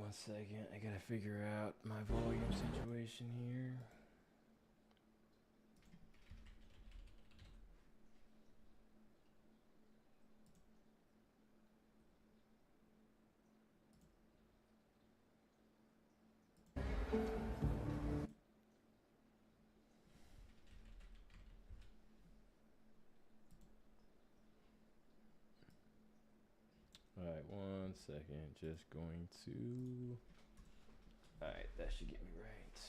1 second. I gotta figure out my volume situation here. Alright, 1 second. Just going to... Alright, that should get me right.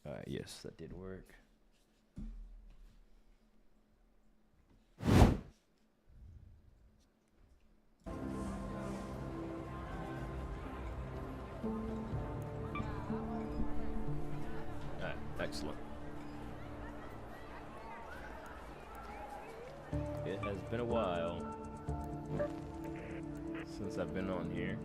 Alright, yes, that did work. Alright, excellent. It has been a while since I've been on here.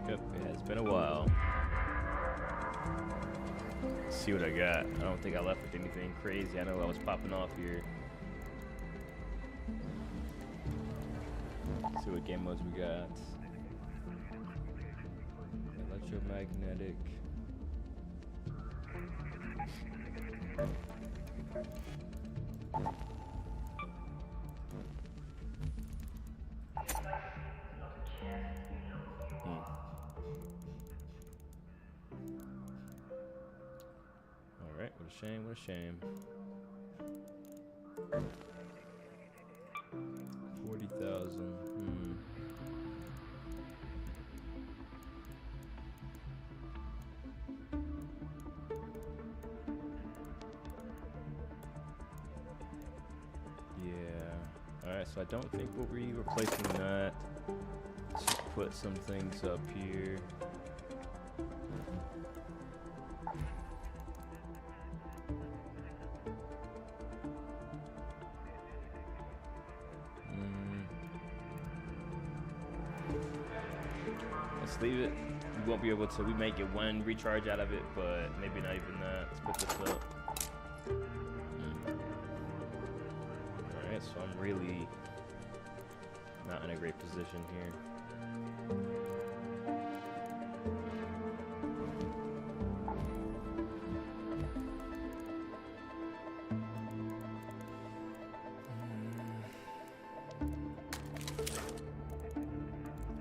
Yep, it has been a while. Let's see what I got. I don't think I left with anything crazy. I know I was popping off here. Let's see what game modes we got. Electromagnetic. Alright, what a shame, what a shame. 40,000. Alright, so I don't think we'll be replacing that. Let's just put some things up here. Let's leave it. We won't be able to, we may get one recharge out of it, but maybe not even that. Let's put this up. Alright, so I'm really not in a great position here.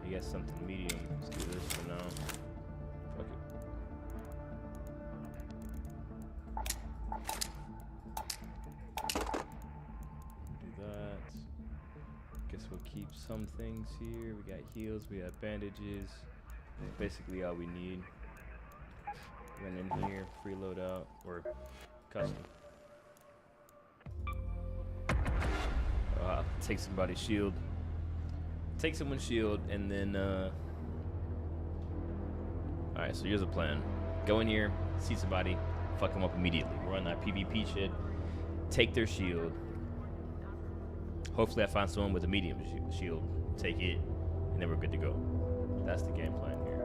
I guess something medium. Let's do this for now. Fuck it. Guess we'll keep some things here. We got heals, we have bandages. Basically all we need. Run in here, free loadout, or custom. Take somebody's shield. Take someone's shield, and then, alright, so here's a plan. Go in here, see somebody, fuck them up immediately. We're on that PvP shit. Take their shield. Hopefully I find someone with a medium shield. Take it, and then we're good to go. That's the game plan here.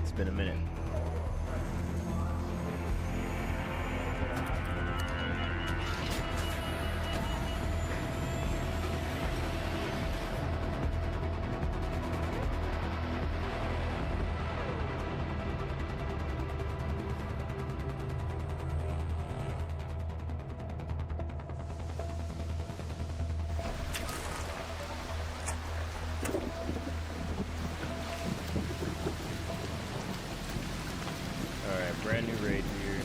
It's been a minute. Brand new raid here.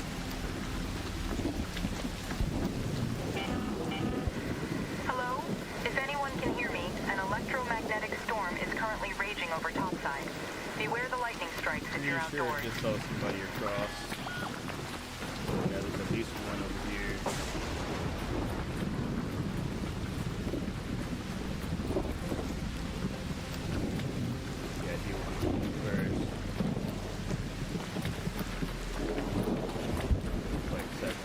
Hello? If anyone can hear me, an electromagnetic storm is currently raging over topside. Beware the lightning strikes if you're outdoors. Just saw somebody across. Yeah, there's at least one over here. Yeah, deal with him first. Wait a second.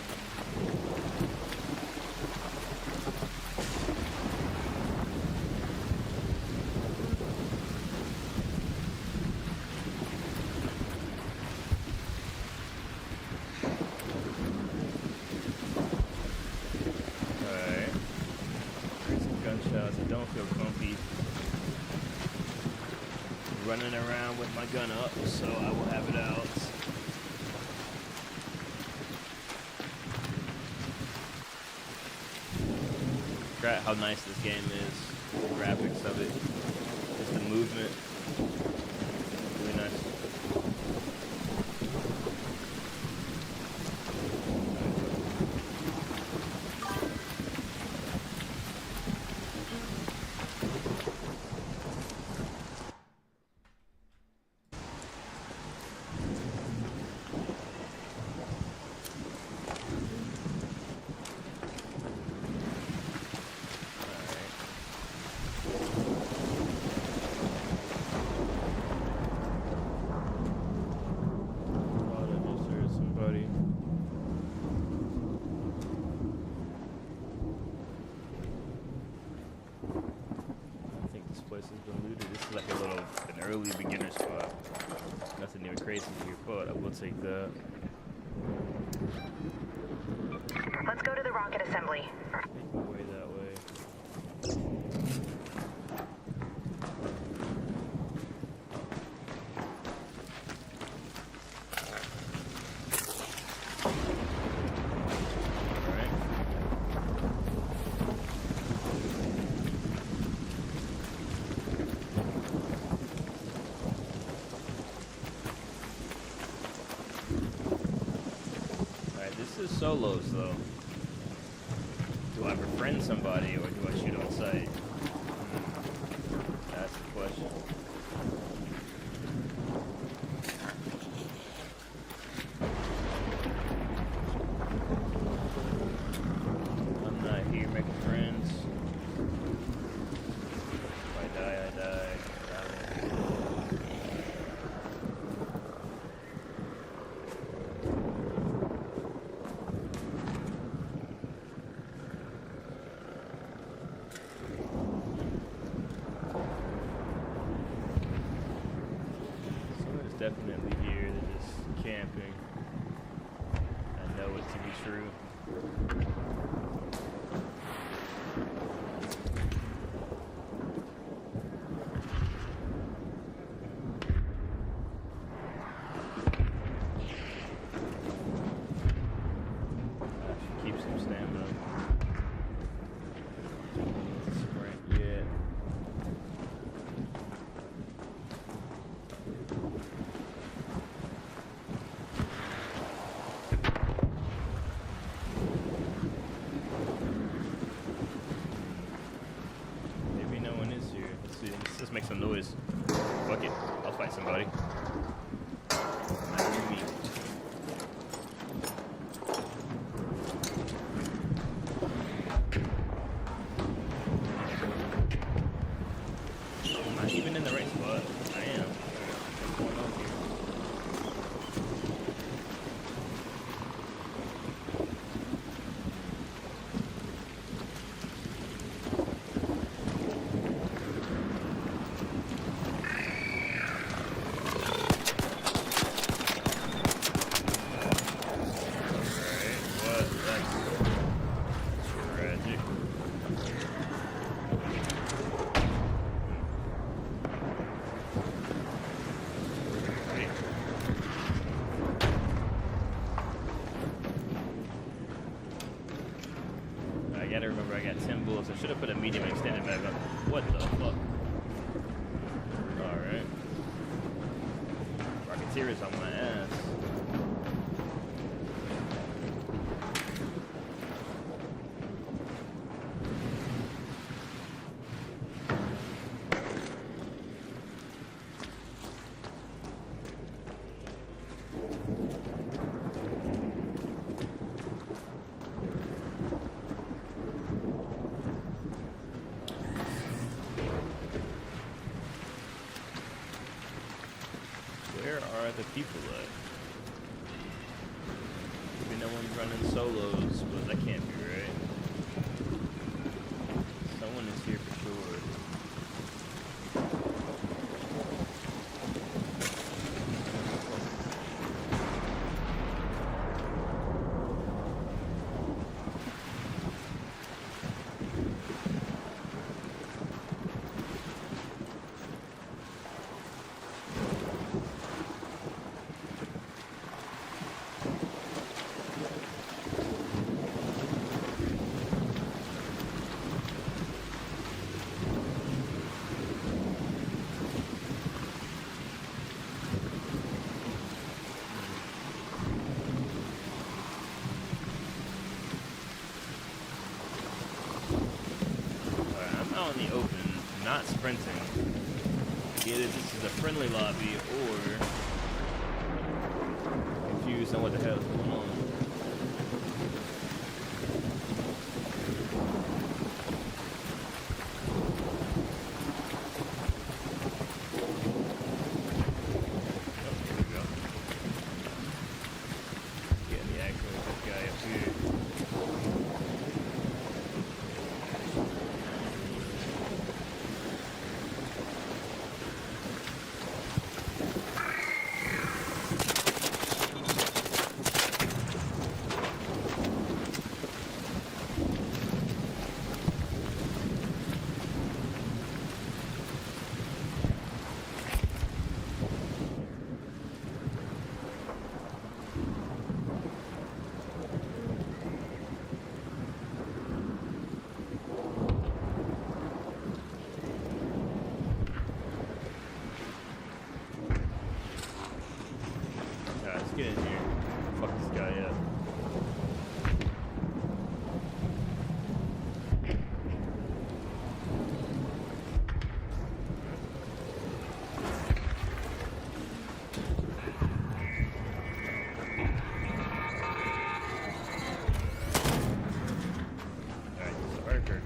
running around with my gun up, so I will have it out. Forgot how nice this game is. The graphics of it. Just the movement. Really nice. Early beginner spot. Nothing even crazy here, but I will take that. Let's go to the rocket assembly. Make my way that way. Solos though. Do I befriend somebody or do I shoot on sight? That's the question. I'm not here making friends. If I die, I die. Definitely here, they're just camping. I know it to be true. I should keep some stamina. Sprint, yeah. Make some noise. Fuck it. I'll fight somebody. Not me. I'm not even in the right spot. I am. What's going on here? I gotta remember I got 10 bullets. I should have put a medium extended mag on. What the fuck? Alright. Rocketeer is on my ass. Where are the people at? Maybe no one's running solos, but that can't be right. Someone is here for sure. not sprinting. Either this is a friendly lobby or confused on what the hell is going on. Get in here. Fuck this guy up. Alright, so Arthur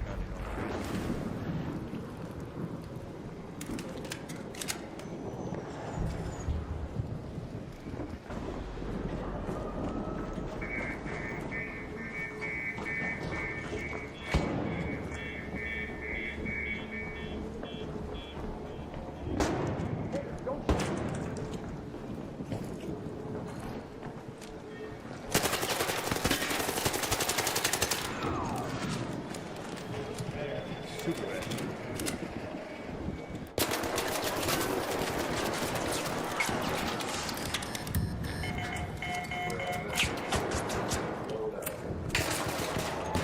super bad.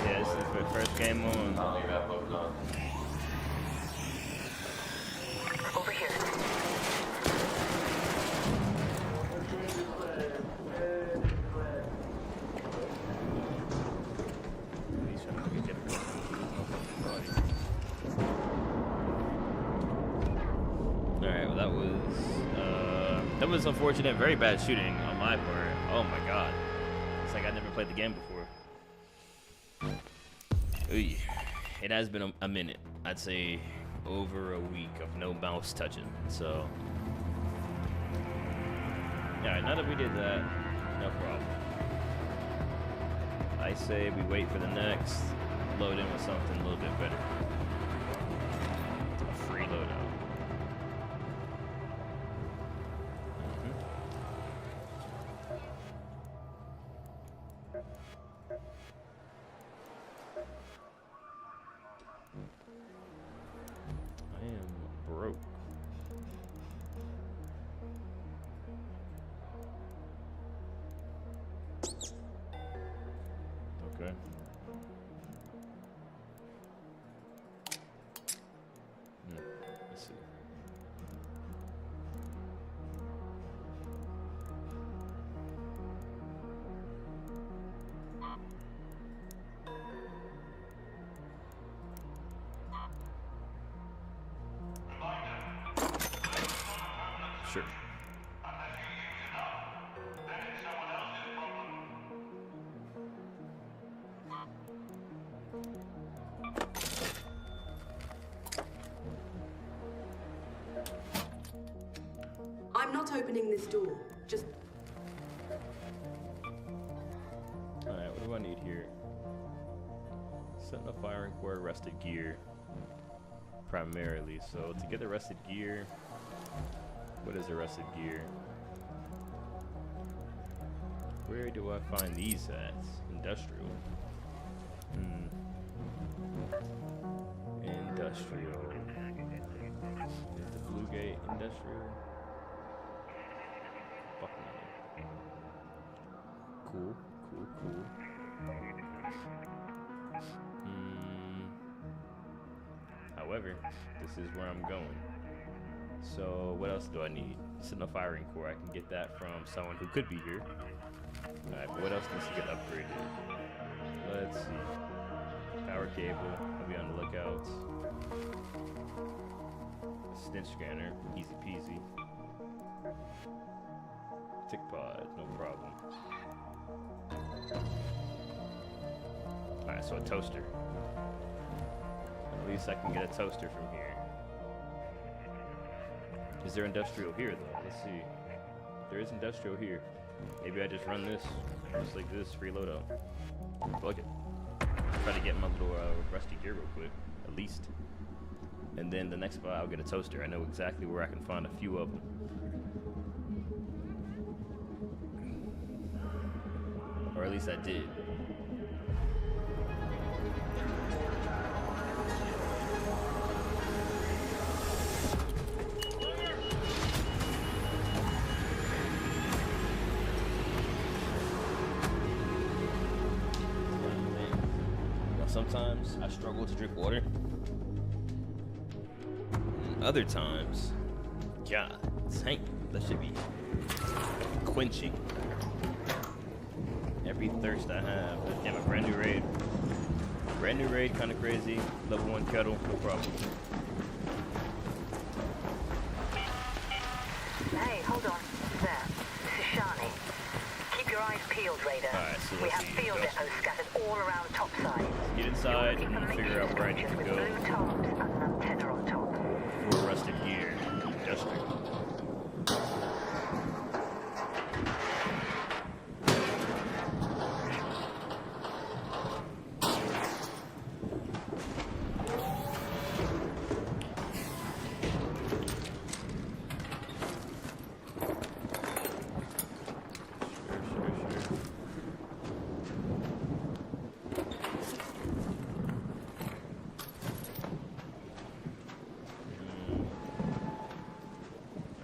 Yeah, this is the first game on. Over here. He's trying to get different. Alright, well that was unfortunate. Very bad shooting on my part. Oh my god. It's like I never played the game before. Ooh, it has been a minute. I'd say over a week of no mouse touching. So, alright, now that we did that, no problem. I say we wait for the next, load in with something a little bit better. A free loadout. I am broke. Okay. Let's see. Sure. I'm not opening this door. Just... Alright, what do I need here? Setting up firing core, rusted gear. Primarily. So to get the rusted gear, what is the rusted gear? Where do I find these at? Industrial. Industrial. Is the Blue Gate industrial? Fuck no. Cool. However, this is where I'm going. So what else do I need? Sitting a firing core. I can get that from someone who could be here. Alright, but what else needs to get upgraded? Let's see. Power cable. I'll be on the lookout. Stench scanner, easy peasy. Tick pod, no problem. Alright, so a toaster. At least I can get a toaster from here. Is there industrial here though? Let's see. There is industrial here. Maybe I just run this, just like this, free loadout. Fuck it. Try to get my little rusty gear real quick, at least. And then the next spot I'll get a toaster. I know exactly where I can find a few of them. Or at least I did. Sometimes I struggle to drink water. And other times, God, tank, that should be quenching every thirst I have. Damn, a brand new raid. Brand new raid, kind of crazy. Level 1 kettle, no problem. Hey, hold on. There. This is Shani. Keep your eyes peeled, Raider. Alright, so We let's have see. field depots scattered all around topside. Get inside and figure out where I need to With go blue tops and an antenna on top. for rusted gear. Industrial.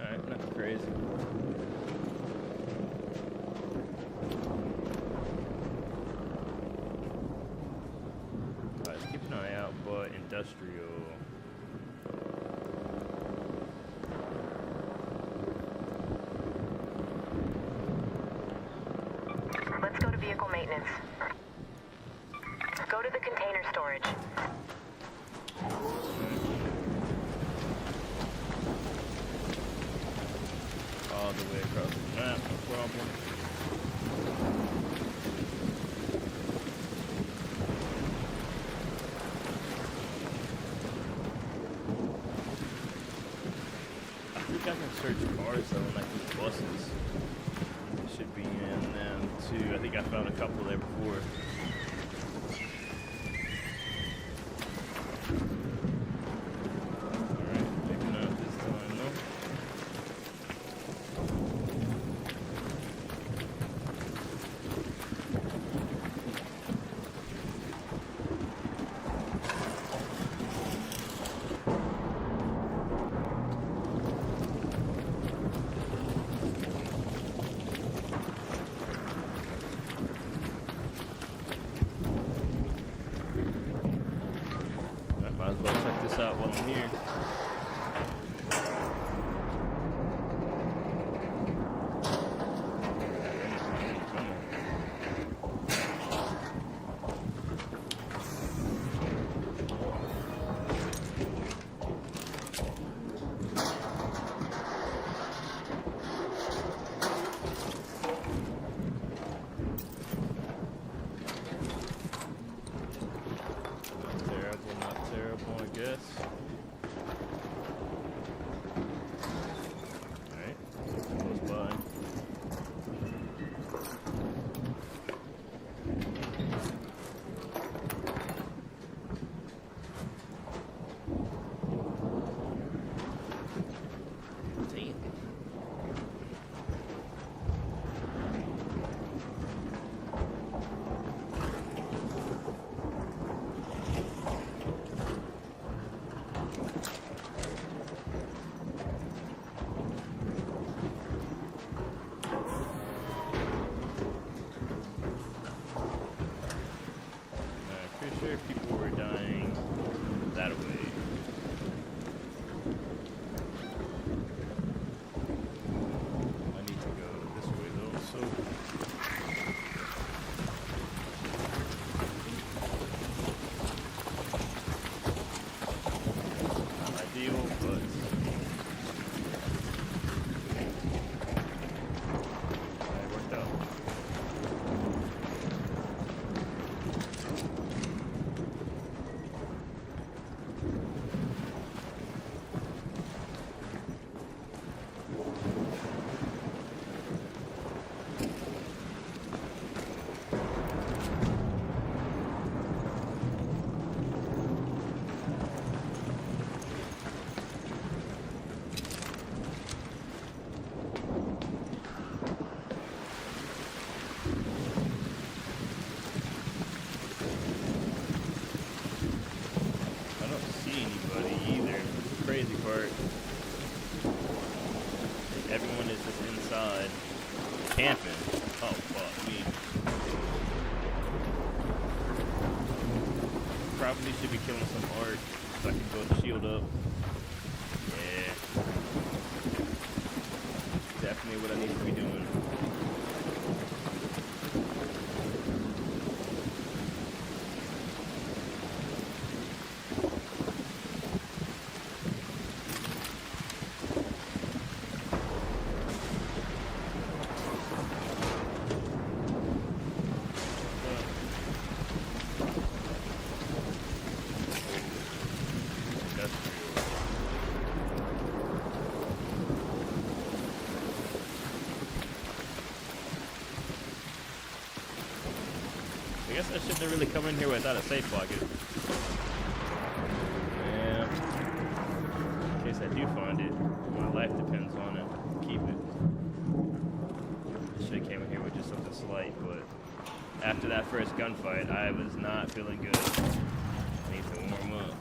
Alright, nothing crazy. Alright, let's keep an eye out, but industrial. Let's go to vehicle maintenance. Go to the container storage. All the way across the map, no problem. I think I can search cars though, and like these buses. It should be in them too. I think I found a couple there before. Alright, maybe not this time, no. I might as well check this out while I'm here. Come on. Not terrible, I guess. camping. Oh, fuck me. Probably should be killing some art so I can build the shield up. Yeah. Definitely what I need to be doing. I guess I shouldn't have really come in here without a safe pocket. Yeah. In case I do find it, my life depends on it. Keep it. I should have came in here with just something slight, but after that first gunfight, I was not feeling good. I need to warm up.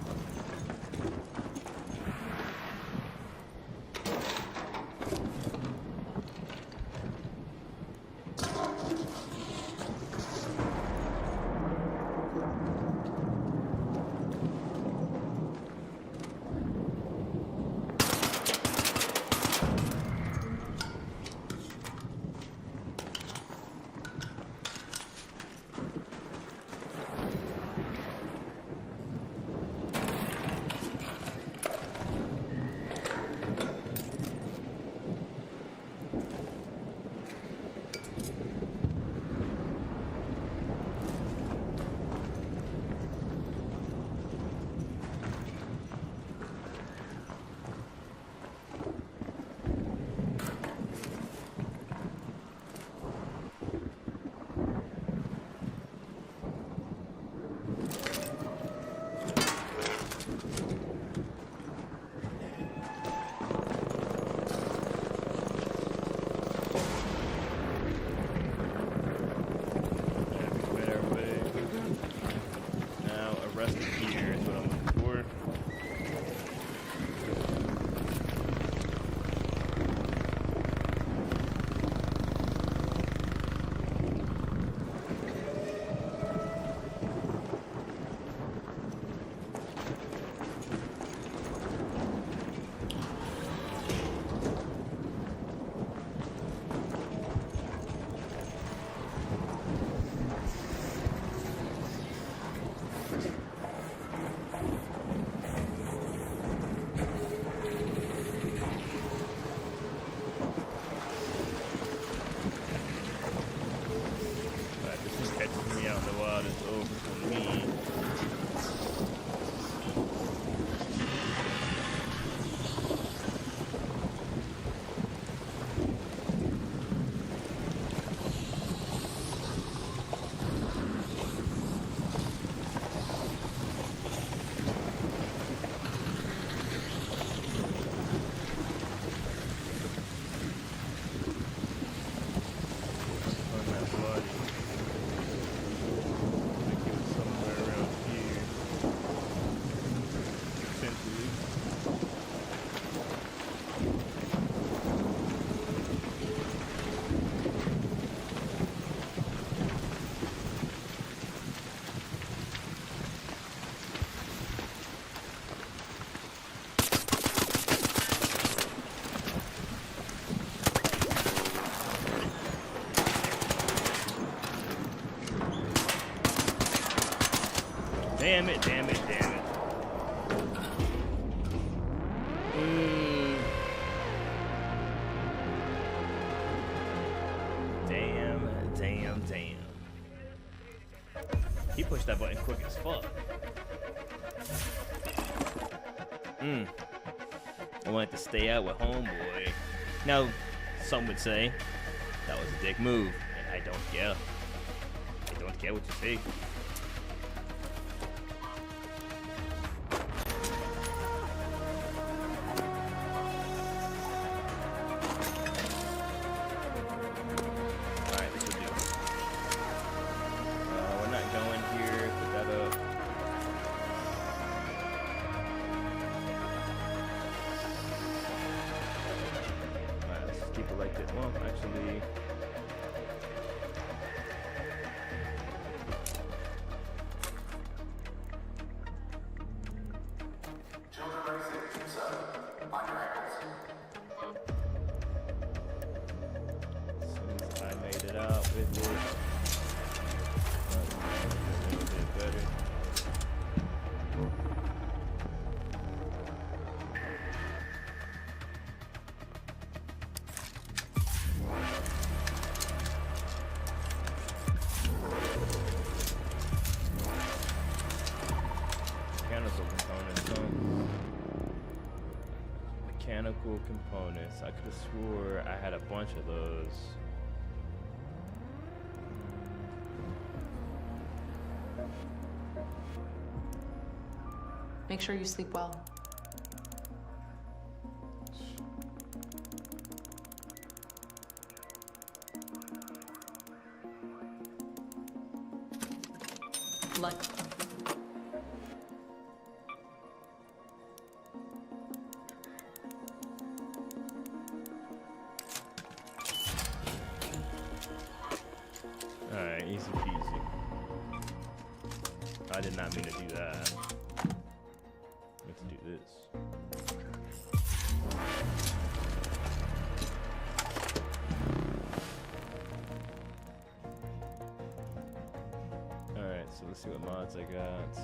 Damn it, damn it, damn it. Damn. He pushed that button quick as fuck. I wanted to stay out with homeboy. Now, some would say that was a dick move, and I don't care. I don't care what you say. Keep it like this. Well, actually, with it. A little bit better. Mechanical components, huh? Mechanical components. I could have swore I had a bunch of those. Make sure you sleep well. Luck. Alright, easy peasy. I did not mean to do that. Let's do this. Alright, so let's see what mods I got.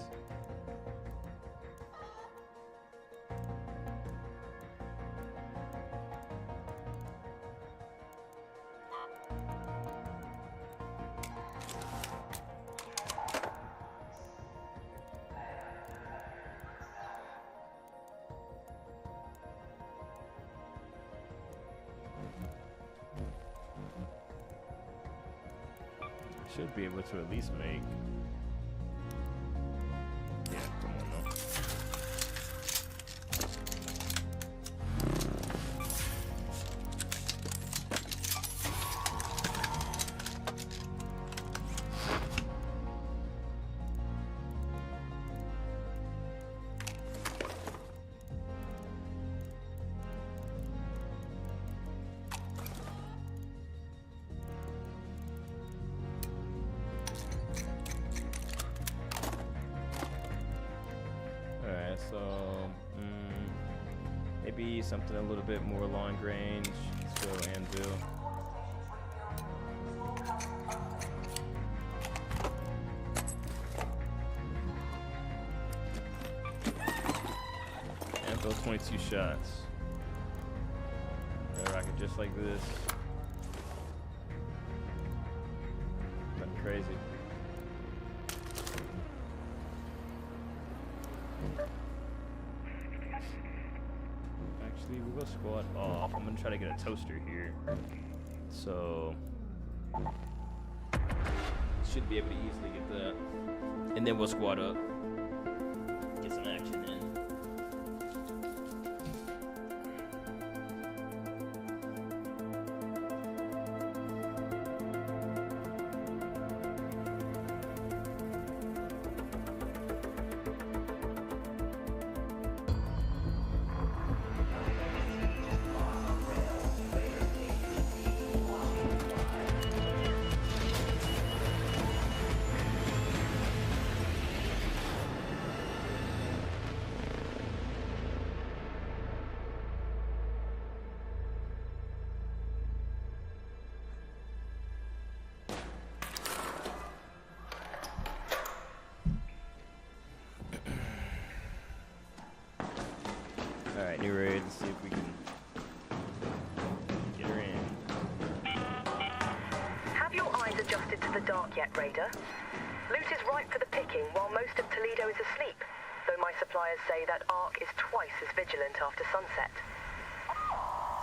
Should be able to at least make. Yeah, come on now. So, maybe something a little bit more long range. Let's go anvil. Anvil 22 shots. Gonna rock it just like this. Nothing crazy. Actually, we'll go squat off. I'm gonna try to get a toaster here. So should be able to easily get that. And then we'll squat up. Get some action in. Alright, new raid. Let's see if we can get her in. Have your eyes adjusted to the dark yet, Raider? Loot is ripe for the picking while most of Toledo is asleep, though my suppliers say that Ark is twice as vigilant after sunset.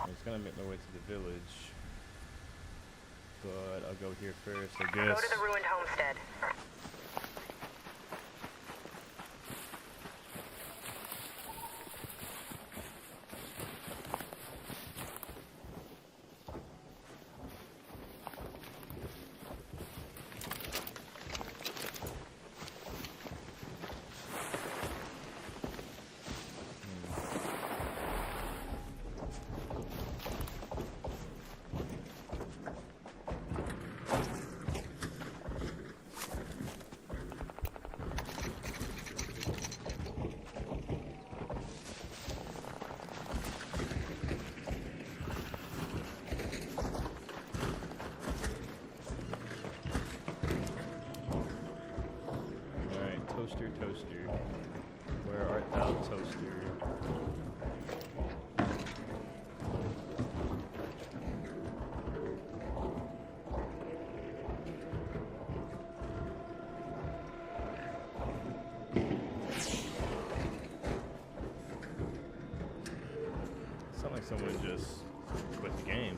I'm just gonna make my way to the village. But I'll go here first, I guess. Go to the ruined homestead. toaster? Where art thou, toaster? Sounds like someone just quit the game.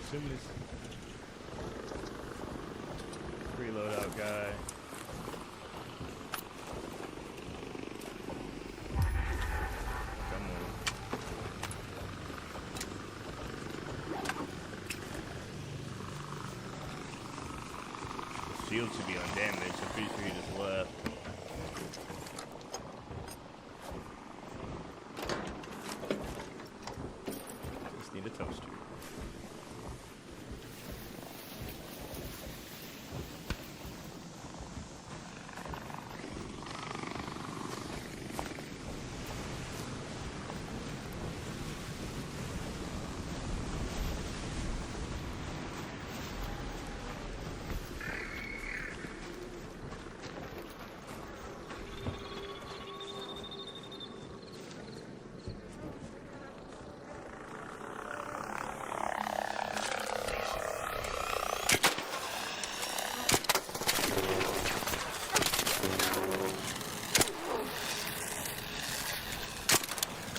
Assuming it's free loadout guy. Come on. The shield should be undamaged. I'm pretty sure he just left. Just need a toaster.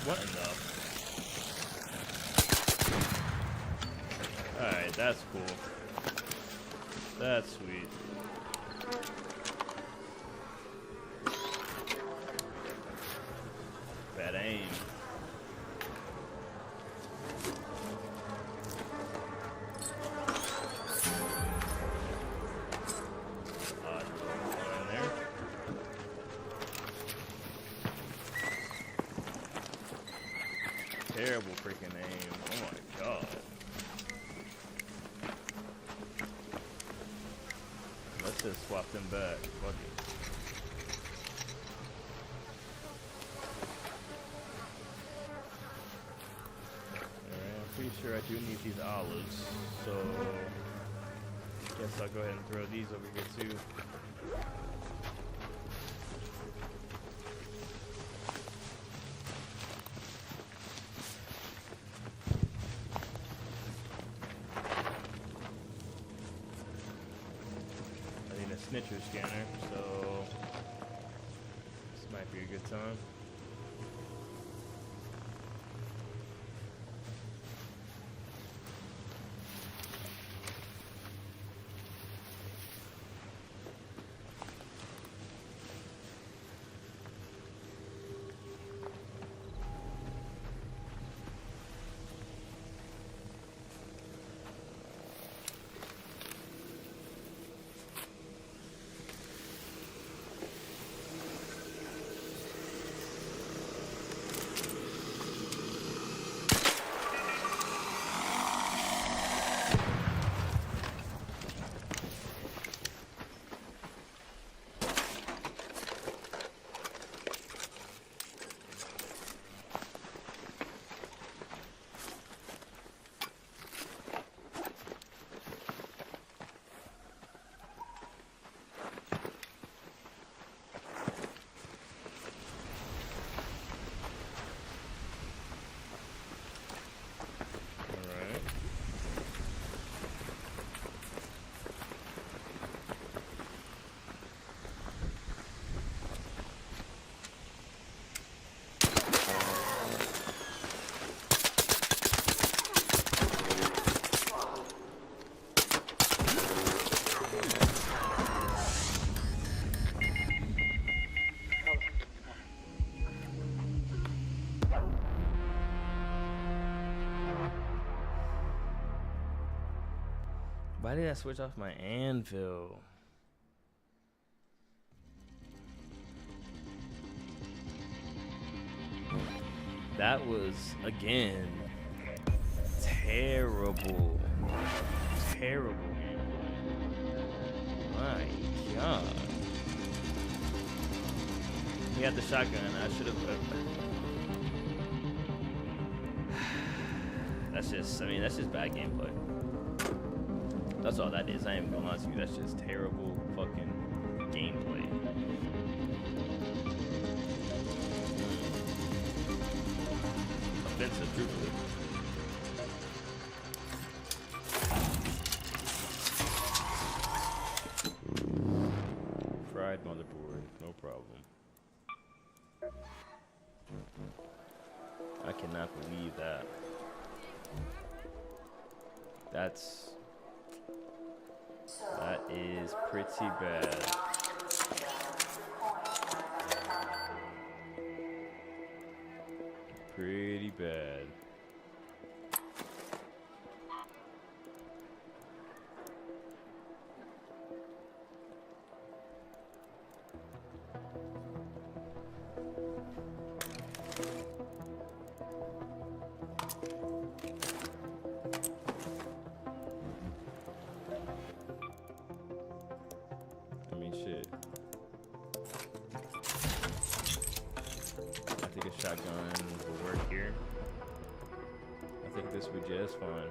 What in the? Alright, that's cool. That's sweet. Bad aim. Terrible freaking aim. Oh my god. Let's just swap them back. Fuck it. Alright, I'm pretty sure I do need these olives. So guess I'll go ahead and throw these over here too. Snitcher scanner, so this might be a good time. did I switch off my anvil? That was, again, terrible. Terrible. My God. He had the shotgun. I should have. That's just, I mean, that's just bad gameplay. That's all that is. I ain't gonna lie to you. That's just terrible fucking gameplay. Offensive, truthfully. Fried motherboard, no problem. I cannot believe that. That is pretty bad. Pretty bad. I mean, shit. I think a shotgun will work here. I think this would be just fine.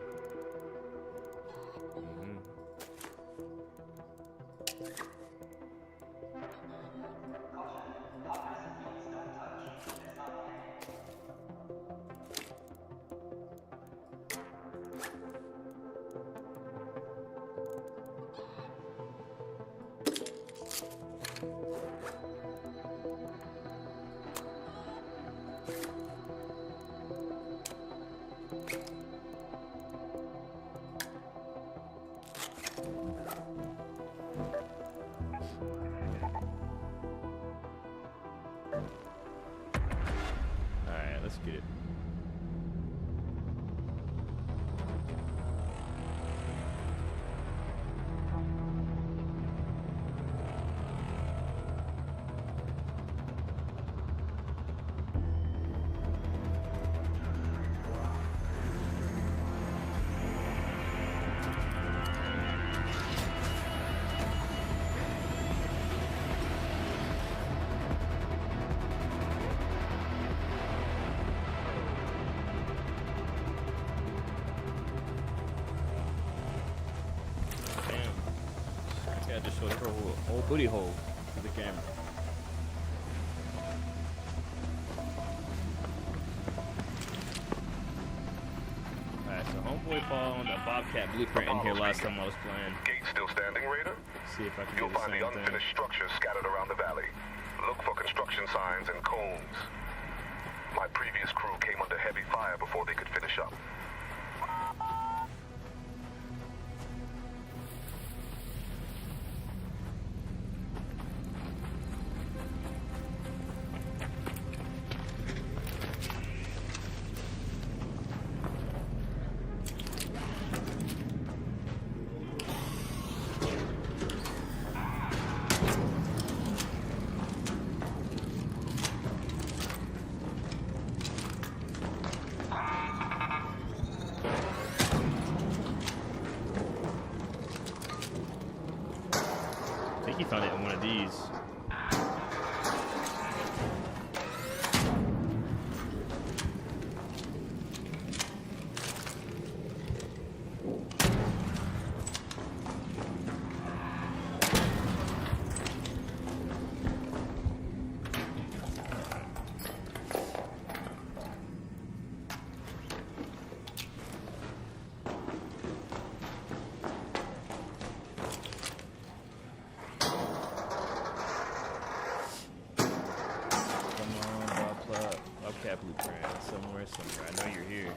Alright, let's get it. I just showed her whole booty hole to the camera. Alright, so homeboy found a Bobcat blueprint in here last time I was playing. Gate still standing, Raider? See if I can You'll do the find the same thing. unfinished structures scattered around the valley. Look for construction signs and cones. My previous crew came under heavy fire before they could finish up. I think he found it in one of these. Bobcat blueprint somewhere. I know you're here.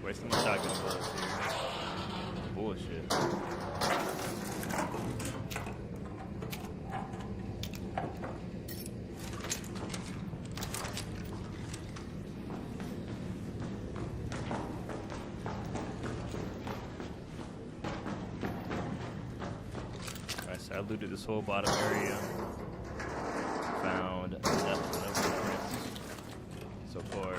Wasting my shotgun bullets here. Bullshit. Alright, so I looted this whole bottom area. Found nothing of interest so far.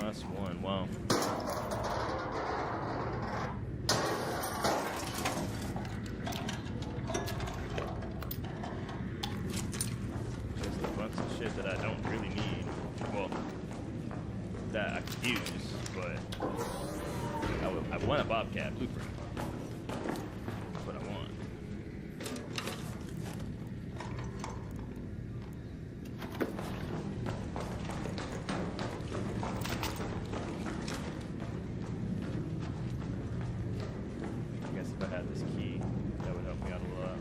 Last one, wow. Just a bunch of shit that I don't really need. Well, that I could use, but I want a Bobcat blueprint. That's what I want. If I had this key, that would help me out a lot.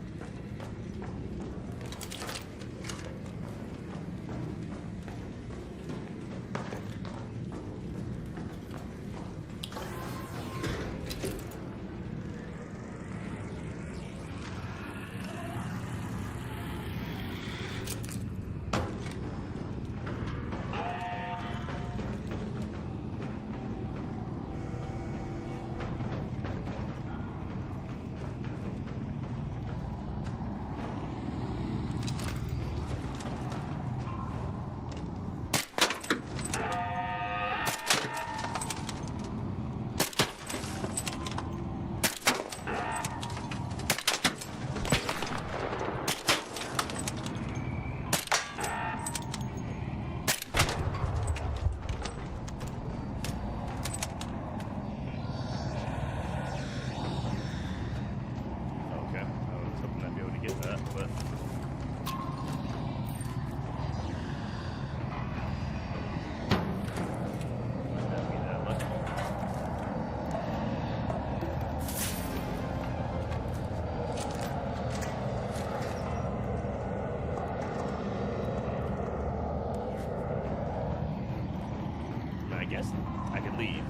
guess I could leave.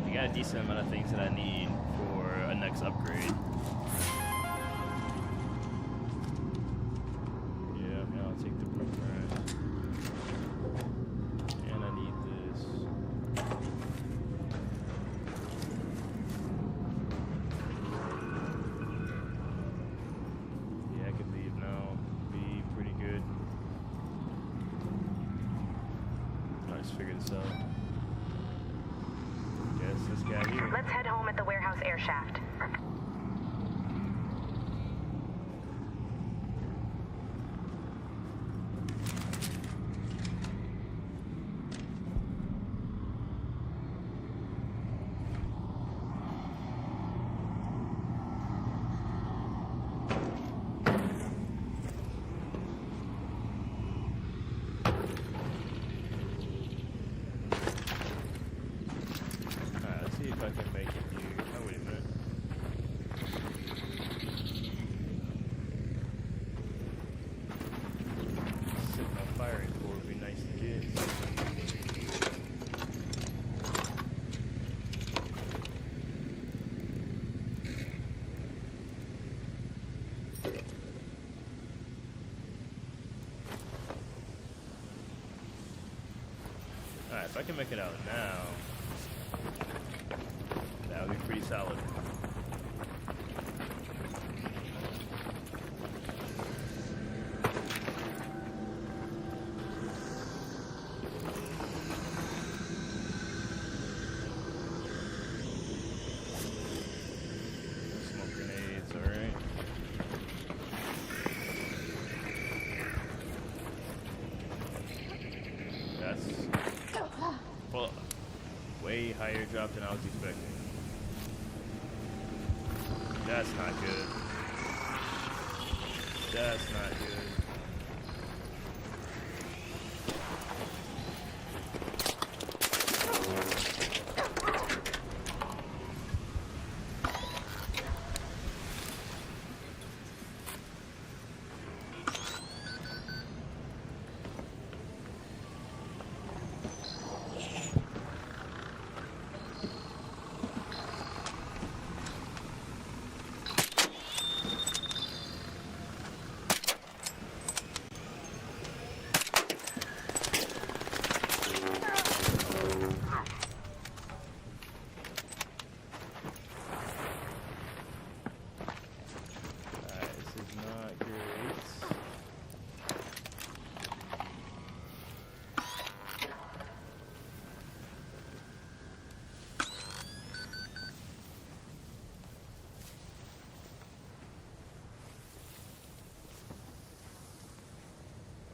I got a decent amount of things that I need for a next upgrade. Yeah, I mean, I'll take the blueprint. And I need this. Yeah, I could leave now. Be pretty good. Let's figure this out. Guess this guy here. Let's head home at the warehouse air shaft. If I can make it here. Oh, wait a minute. If I can make it out now, that would be pretty solid. Smoke grenades, alright. That's well, way higher drop than I was expecting. That's not good. That's not good.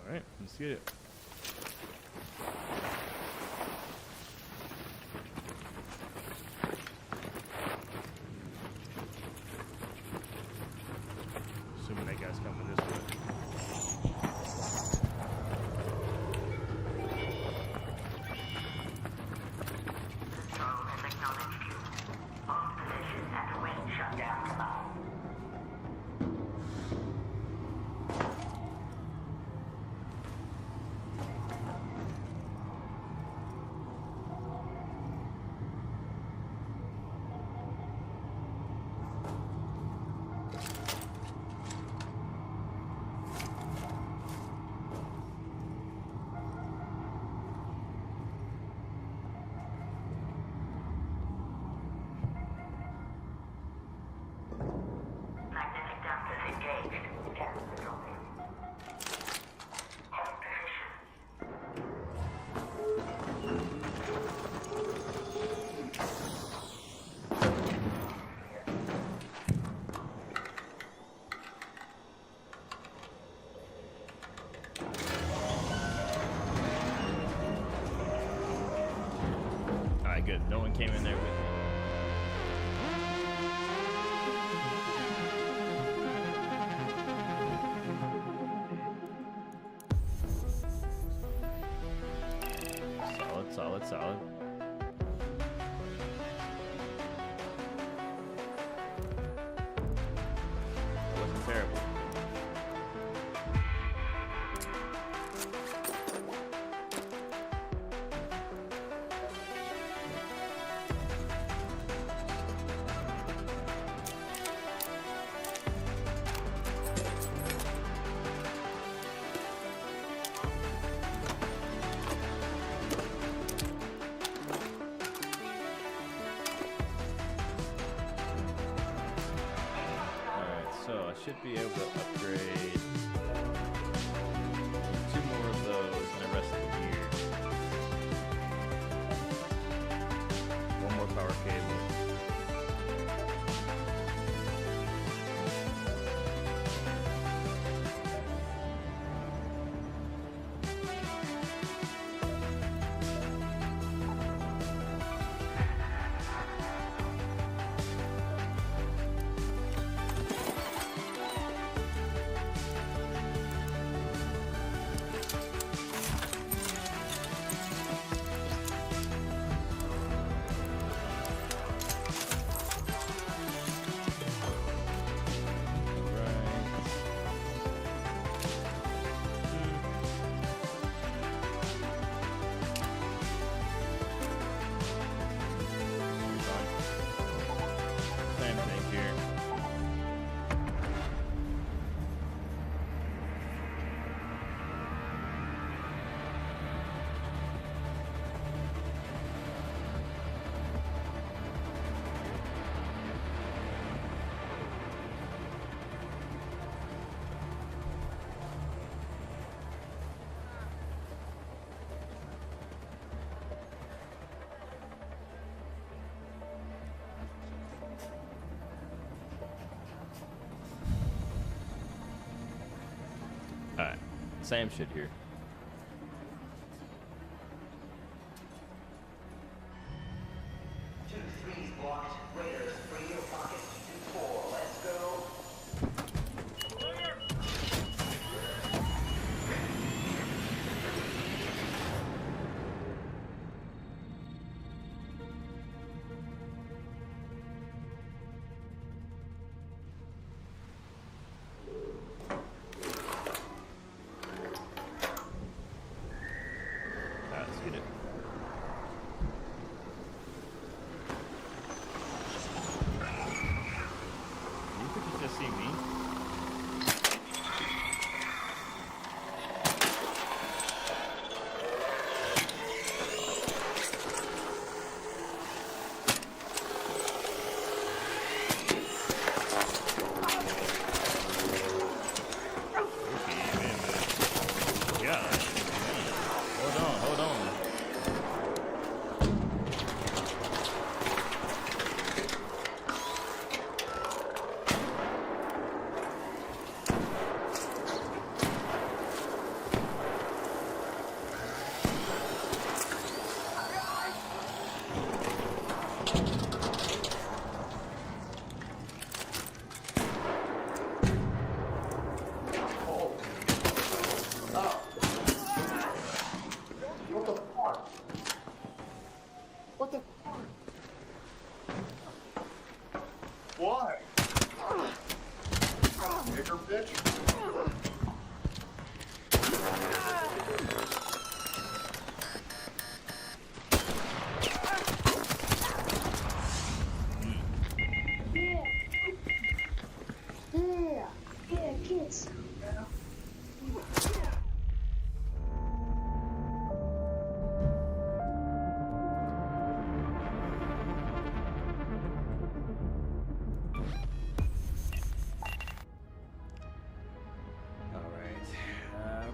Alright, let's get it. Assuming that guy's coming this way. Control has acknowledged you. All positions at wing shutdown command. Magnetic dampers engaged. Temperature dropping. Hold position. Alright, good. No one came in there with me. Solid, solid. Wasn't terrible. So I should be able to upgrade 2 more of those and the rest of the gear. 1 more power cable. same shit here.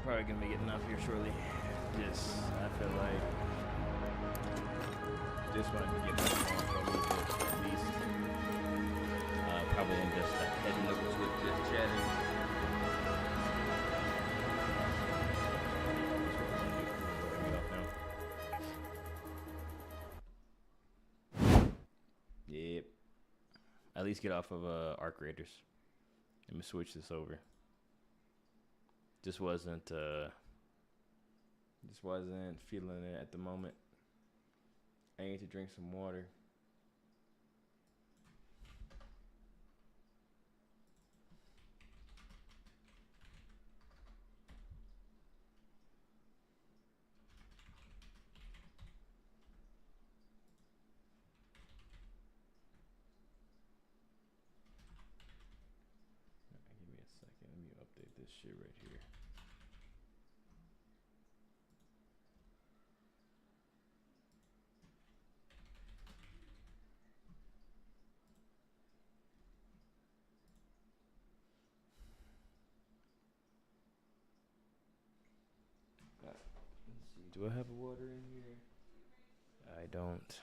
Probably gonna be getting off here shortly. Just, I feel like just wanted to get back on for a little bit at least. Probably just heading over to it, just chatting. Yep. At least get off of Arc Raiders. Let me switch this over. Just wasn't feeling it at the moment. I need to drink some water. Give me a second. Let me update this shit right here. Do I have water in here? I don't.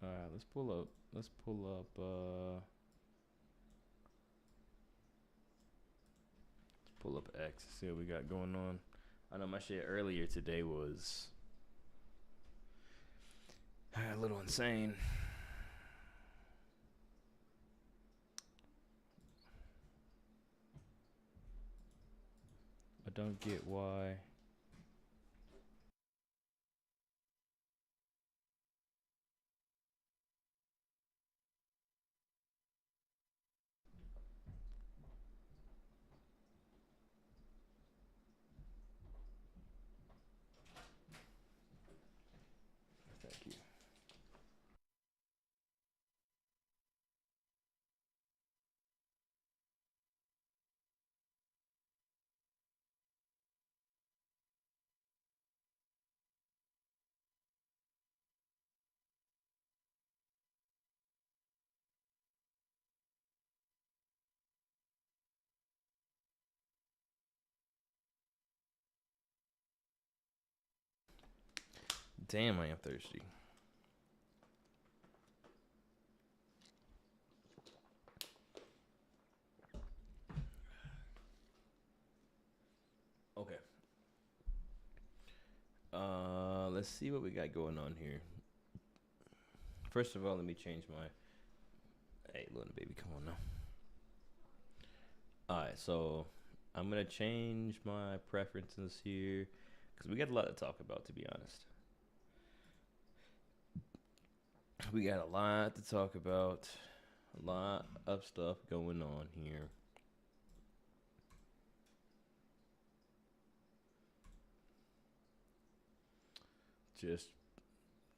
All right, let's pull up. Pull up X. See what we got going on. I know my shit earlier today was a little insane. I don't get why. Damn, I am thirsty. Okay. Let's see what we got going on here. First of all, let me change my. Hey, little baby, come on now. All right, so I'm gonna change my preferences here because we got a lot to talk about. To be honest, we got a lot to talk about. A lot of stuff going on here. Just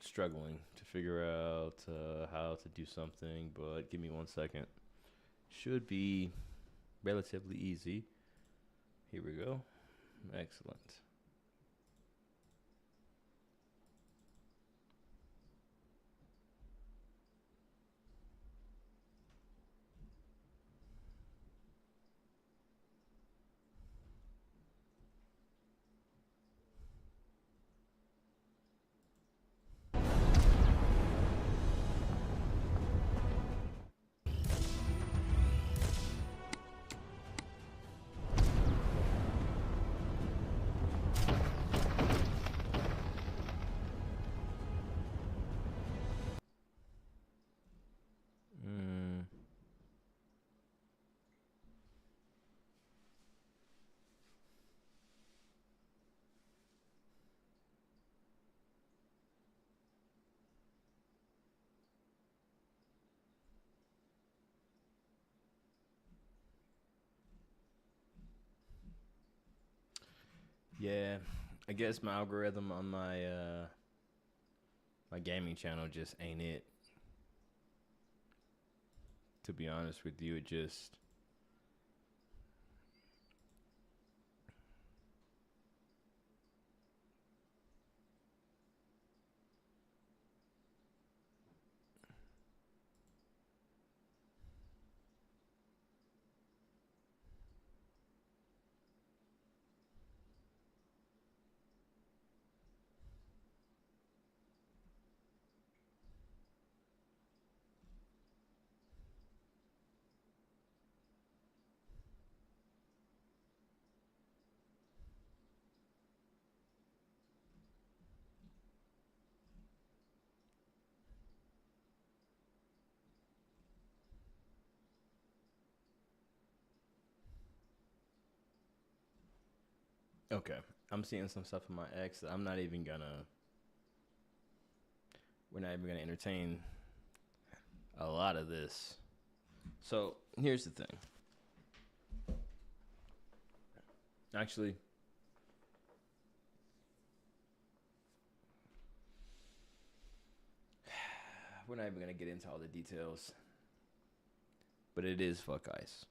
struggling to figure out how to do something, but give me 1 second. Should be relatively easy. Here we go. Excellent. Yeah, I guess my algorithm on my gaming channel just ain't it. To be honest with you, it just okay. I'm seeing some stuff on my ex that I'm not even gonna. We're not even gonna entertain a lot of this. So here's the thing. Actually, we're not even gonna get into all the details. But it is fuck ice.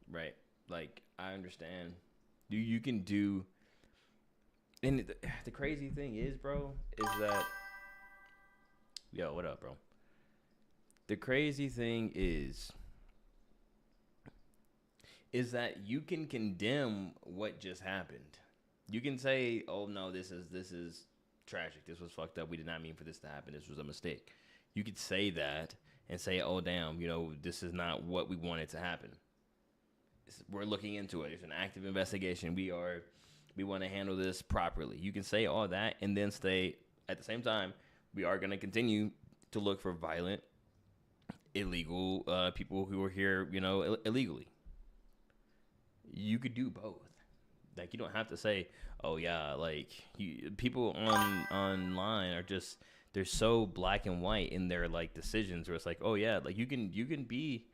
Right? Like, I understand. You can do. And the crazy thing is, bro, is that. Yo, what up, bro? The crazy thing is that you can condemn what just happened. You can say, "Oh no, this is tragic. This was fucked up. We did not mean for this to happen. This was a mistake." You could say that and say, "Oh damn, this is not what we wanted to happen. We're looking into it. It's an active investigation. We want to handle this properly." You can say all that and then say at the same time, we are going to continue to look for violent, illegal people who are here, illegally. You could do both. Like, you don't have to say, "Oh yeah," like people online are just, they're so black and white in their like decisions where it's like, "Oh yeah," like you can be,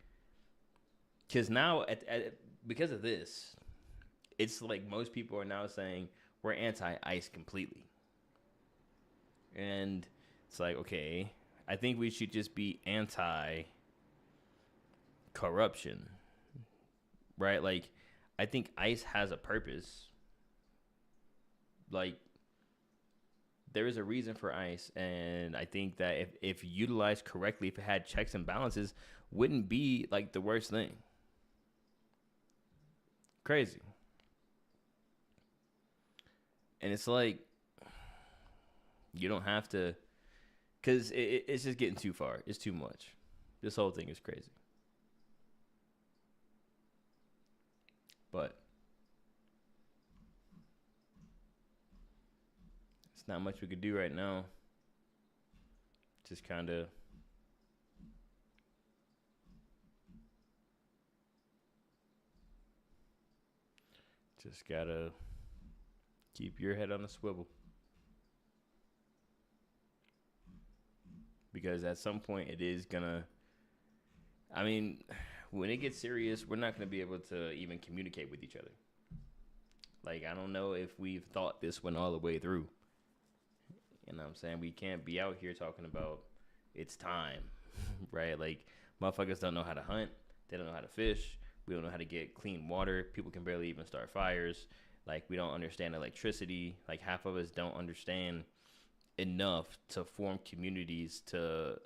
because now because of this, it's like most people are now saying we're anti-ICE completely, and it's like, okay, I think we should just be anti-corruption, right? Like, I think ICE has a purpose. Like, there is a reason for ICE, and I think that if utilized correctly, if it had checks and balances, wouldn't be like the worst thing. Crazy. And it's like, You don't have to, because it's just getting too far. It's too much. This whole thing is crazy. But it's not much we could do right now. Just kind of gotta keep your head on a swivel. Because at some point it is gonna, I mean, when it gets serious, we're not gonna be able to even communicate with each other. Like, I don't know if we've thought this one all the way through. You know what I'm saying? We can't be out here talking about it's time, right? Like, motherfuckers don't know how to hunt. They don't know how to fish. We don't know how to get clean water. People can barely even start fires. Like, we don't understand electricity. Like, half of us don't understand enough to form communities to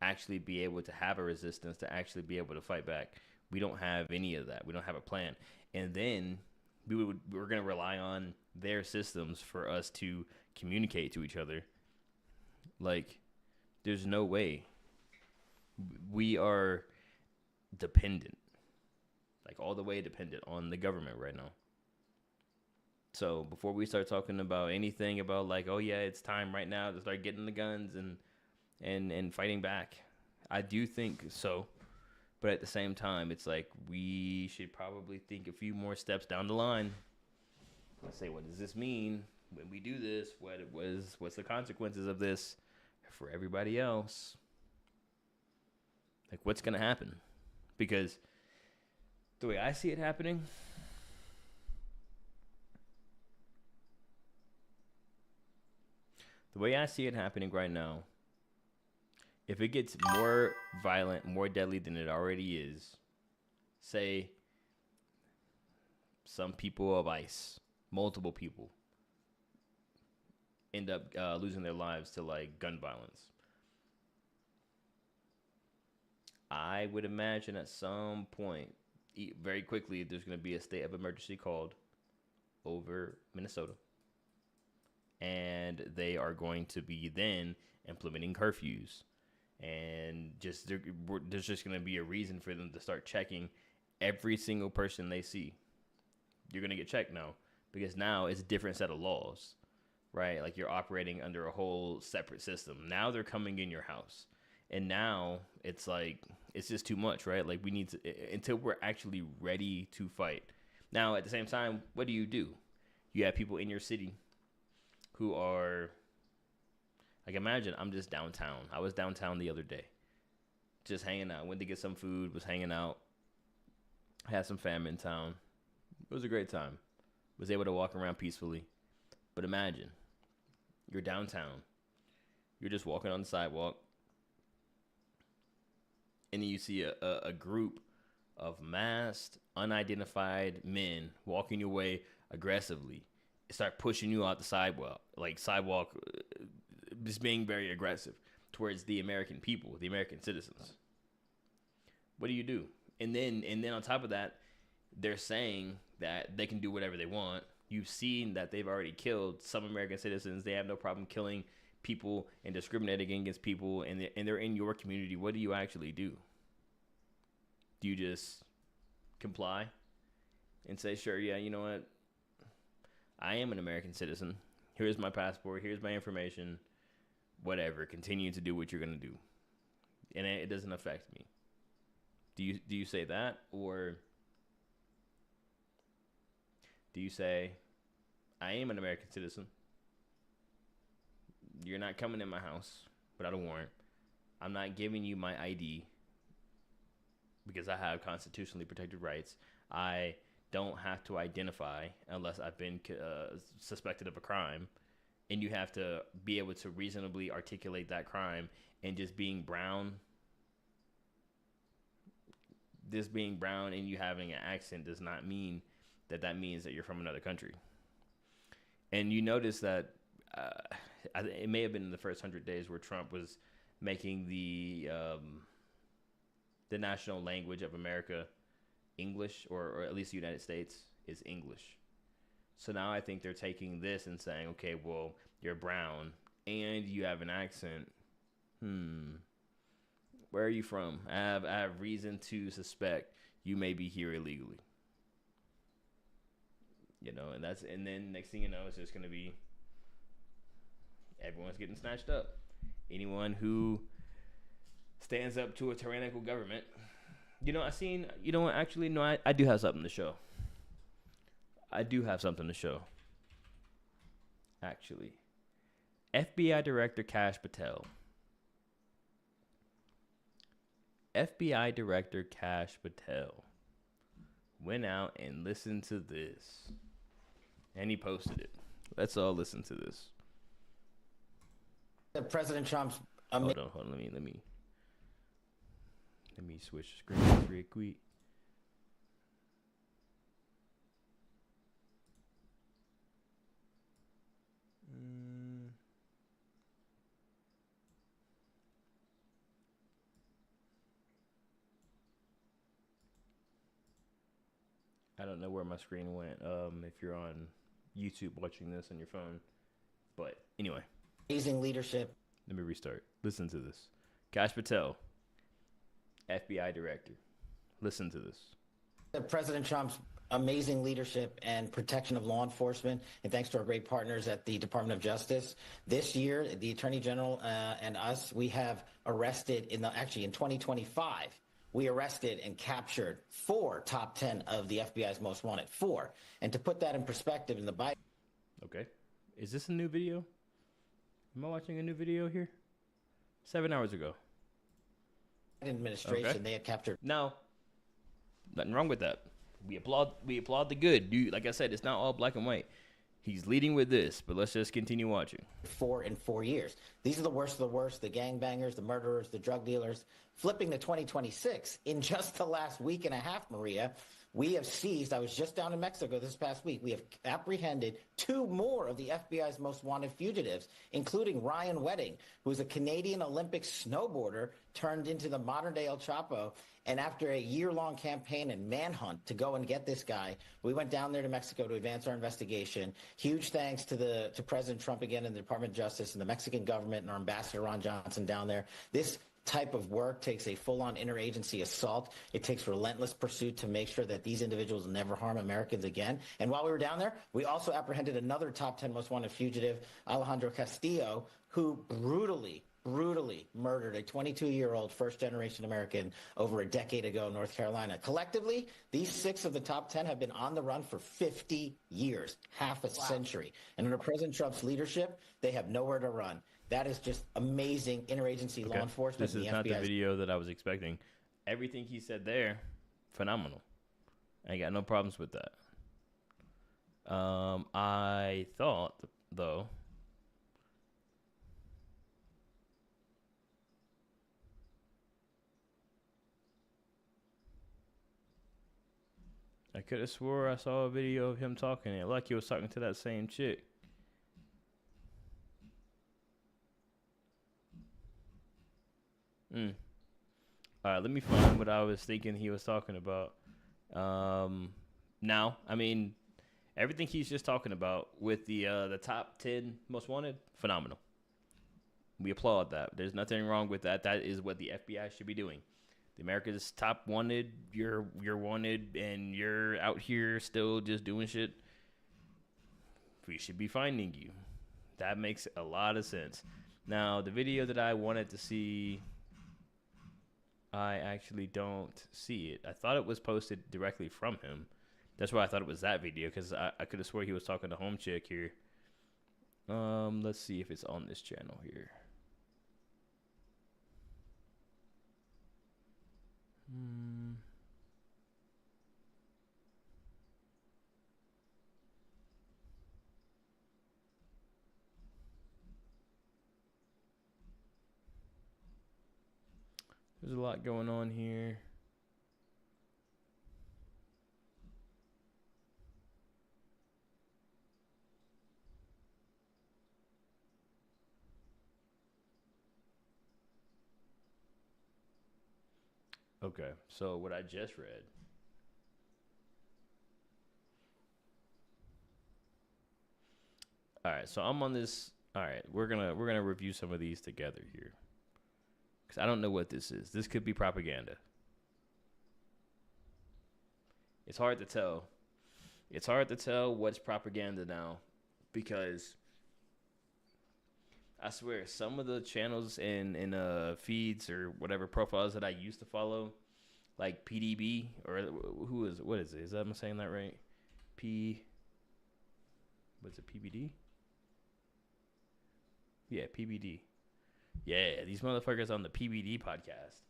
actually be able to have a resistance, to actually be able to fight back. We don't have any of that. We don't have a plan. And then we're going to rely on their systems for us to communicate to each other. Like, there's no way. We are dependent, like all the way dependent on the government right now. So before we start talking about anything about like, oh yeah, it's time right now to start getting the guns and fighting back, I do think so. But at the same time, it's like we should probably think a few more steps down the line. Let's say, what does this mean when we do this? What's the consequences of this for everybody else? Like, what's gonna happen? Because the way I see it happening, right now, if it gets more violent, more deadly than it already is, say some people of ICE, multiple people, end up losing their lives to like gun violence, I would imagine at some point, very quickly, there's going to be a state of emergency called over Minnesota. And they are going to be then implementing curfews. And just there's just going to be a reason for them to start checking every single person they see. You're going to get checked now. Because now it's a different set of laws, right? Like, you're operating under a whole separate system. Now they're coming in your house. And now it's like, it's just too much, right? Like, we need to, until we're actually ready to fight. Now, at the same time, what do? You have people in your city who are, like, imagine I'm just downtown. I was downtown the other day, just hanging out. Went to get some food, was hanging out. Had some family in town. It was a great time. Was able to walk around peacefully. But imagine, you're downtown. You're just walking on the sidewalk. And then you see a group of masked, unidentified men walking your way aggressively. Start pushing you out the sidewalk, just being very aggressive towards the American people, the American citizens. What do? And then on top of that, they're saying that they can do whatever they want. You've seen that they've already killed some American citizens. They have no problem killing people and discriminating against people, and they're in your community. What do you actually do? Do you just comply and say, sure, yeah, you know what? I am an American citizen. Here's my passport. Here's my information. Whatever. Continue to do what you're going to do. And it doesn't affect me. Do you say that? Or do you say, I am an American citizen. You're not coming in my house without a warrant. I'm not giving you my ID because I have constitutionally protected rights. I don't have to identify unless I've been suspected of a crime. And you have to be able to reasonably articulate that crime. And just being brown and you having an accent does not mean that means that you're from another country. And you notice that it may have been in the first 100 days where Trump was making the national language of America English, or at least the United States is English. So now I think they're taking this and saying, okay, well, you're brown and you have an accent. Where are you from? I have reason to suspect you may be here illegally. You know, and then next thing you know, it's just gonna be everyone's getting snatched up. Anyone who stands up to a tyrannical government. You know, actually, no, I do have something to show. I do have something to show. Actually. FBI Director Kash Patel. FBI Director Kash Patel went out and listened to this. And he posted it. Let's all listen to this. President Trump's... Hold on. Let me switch screens real quick. I don't know where my screen went. If you're on YouTube watching this on your phone, but anyway, amazing leadership. Let me restart. Listen to this. Kash Patel, FBI Director. Listen to this. President Trump's amazing leadership and protection of law enforcement, and thanks to our great partners at the Department of Justice. This year, the Attorney General and us, we have arrested in 2025. We arrested and captured 4 top 10 of the FBI's most wanted. 4. And to put that in perspective, in the Biden... Okay. Is this a new video? Am I watching a new video here? 7 hours ago. Administration, okay. They had captured... Now, nothing wrong with that. We applaud the good. Dude, like I said, it's not all black and white. He's leading with this, but let's just continue watching. 4 in 4 years. These are the worst of the worst, the gangbangers, the murderers, the drug dealers. Flipping to 2026, in just the last week and a half, Maria, we have seized, I was just down in Mexico this past week, we have apprehended 2 more of the FBI's most wanted fugitives, including Ryan Wedding, who's a Canadian Olympic snowboarder turned into the modern-day El Chapo. And after a year-long campaign and manhunt to go and get this guy, we went down there to Mexico to advance our investigation. Huge thanks to President Trump again and the Department of Justice and the Mexican government and our ambassador Ron Johnson down there. This type of work takes a full-on interagency assault. It takes relentless pursuit to make sure that these individuals never harm Americans again. And while we were down there, we also apprehended another top 10 most wanted fugitive, Alejandro Castillo, who brutally murdered a 22-year-old first-generation American over a decade ago in North Carolina. Collectively, these 6 of the top 10 have been on the run for 50 years, half a century. And under President Trump's leadership, they have nowhere to run. That is just amazing interagency law enforcement. This is not the video that I was expecting. Everything he said there, phenomenal. I got no problems with that. I thought, though, I could have swore I saw a video of him talking. It like he was talking to that same chick. All right, let me find what I was thinking he was talking about. Now, I mean, everything he's just talking about with the top 10 most wanted, phenomenal. We applaud that. There's nothing wrong with that. That is what the FBI should be doing. The America's top wanted, you're wanted, and you're out here still just doing shit. We should be finding you. That makes a lot of sense. Now, the video that I wanted to see, I actually don't see it. I thought it was posted directly from him. That's why I thought it was that video, because I could have swore he was talking to Home Chick here. Let's see if it's on this channel here. There's a lot going on here. Okay, so what I just read. All right, so I'm on this All right, we're gonna review some of these together here, because I don't know what this is. This could be propaganda. It's hard to tell. It's hard to tell what's propaganda now, because I swear some of the channels in feeds or whatever profiles that I used to follow, like PDB or what is it? Is that am I saying that right? What's it? PBD? Yeah, PBD. Yeah, these motherfuckers on the PBD podcast.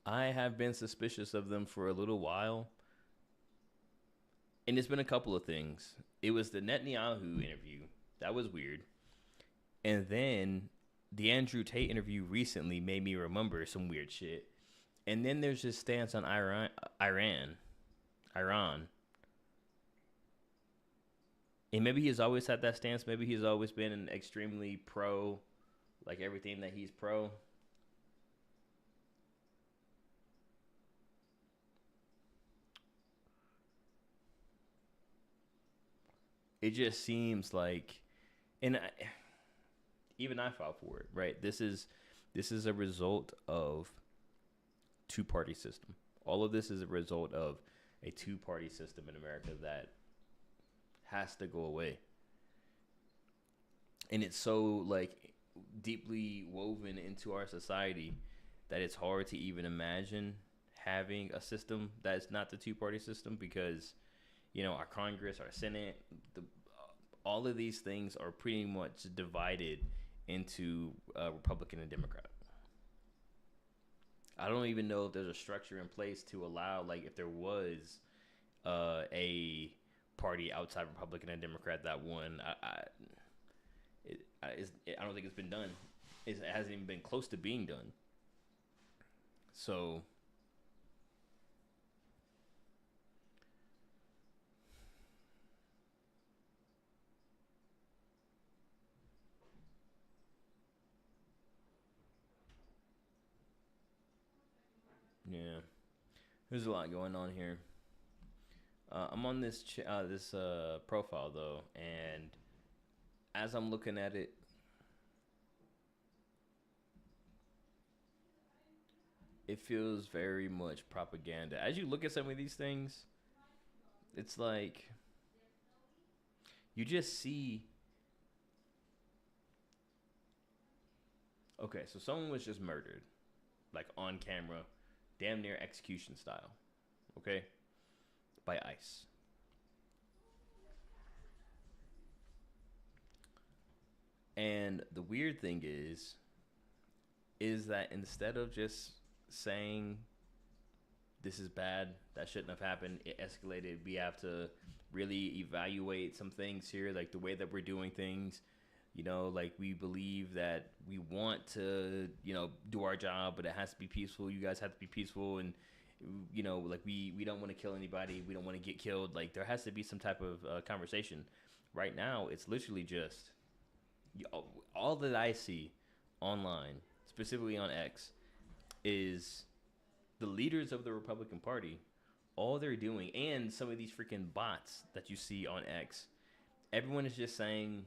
I have been suspicious of them for a little while. And it's been a couple of things. It was the Netanyahu interview. That was weird. And then the Andrew Tate interview recently made me remember some weird shit. And then there's this stance on Iran. And maybe he's always had that stance. Maybe he's always been an extremely pro, like everything that he's pro. It just seems like, and even I fought for it, right? This is a result of two-party system. All of this is a result of a two-party system in America that has to go away. And it's so like deeply woven into our society that it's hard to even imagine having a system that's not the two-party system, because our Congress, our Senate, all of these things are pretty much divided into Republican and Democrat. I don't even know if there's a structure in place to allow, like, if there was a party outside Republican and Democrat that won. I don't think it's been done. It hasn't even been close to being done. So yeah, there's a lot going on here. I'm on this profile though, and as I'm looking at it, it feels very much propaganda. As you look at some of these things, it's like you just see. Okay, so someone was just murdered, like on camera, damn near execution style. Okay, by ICE. And the weird thing is that instead of just saying this is bad, that shouldn't have happened, it escalated, we have to really evaluate some things here, like the way that we're doing things. Like we believe that we want to, do our job, but it has to be peaceful. You guys have to be peaceful. And, like we don't want to kill anybody. We don't want to get killed. Like there has to be some type of conversation. Right now, it's literally just all that I see online, specifically on X, is the leaders of the Republican Party, all they're doing, and some of these freaking bots that you see on X, everyone is just saying,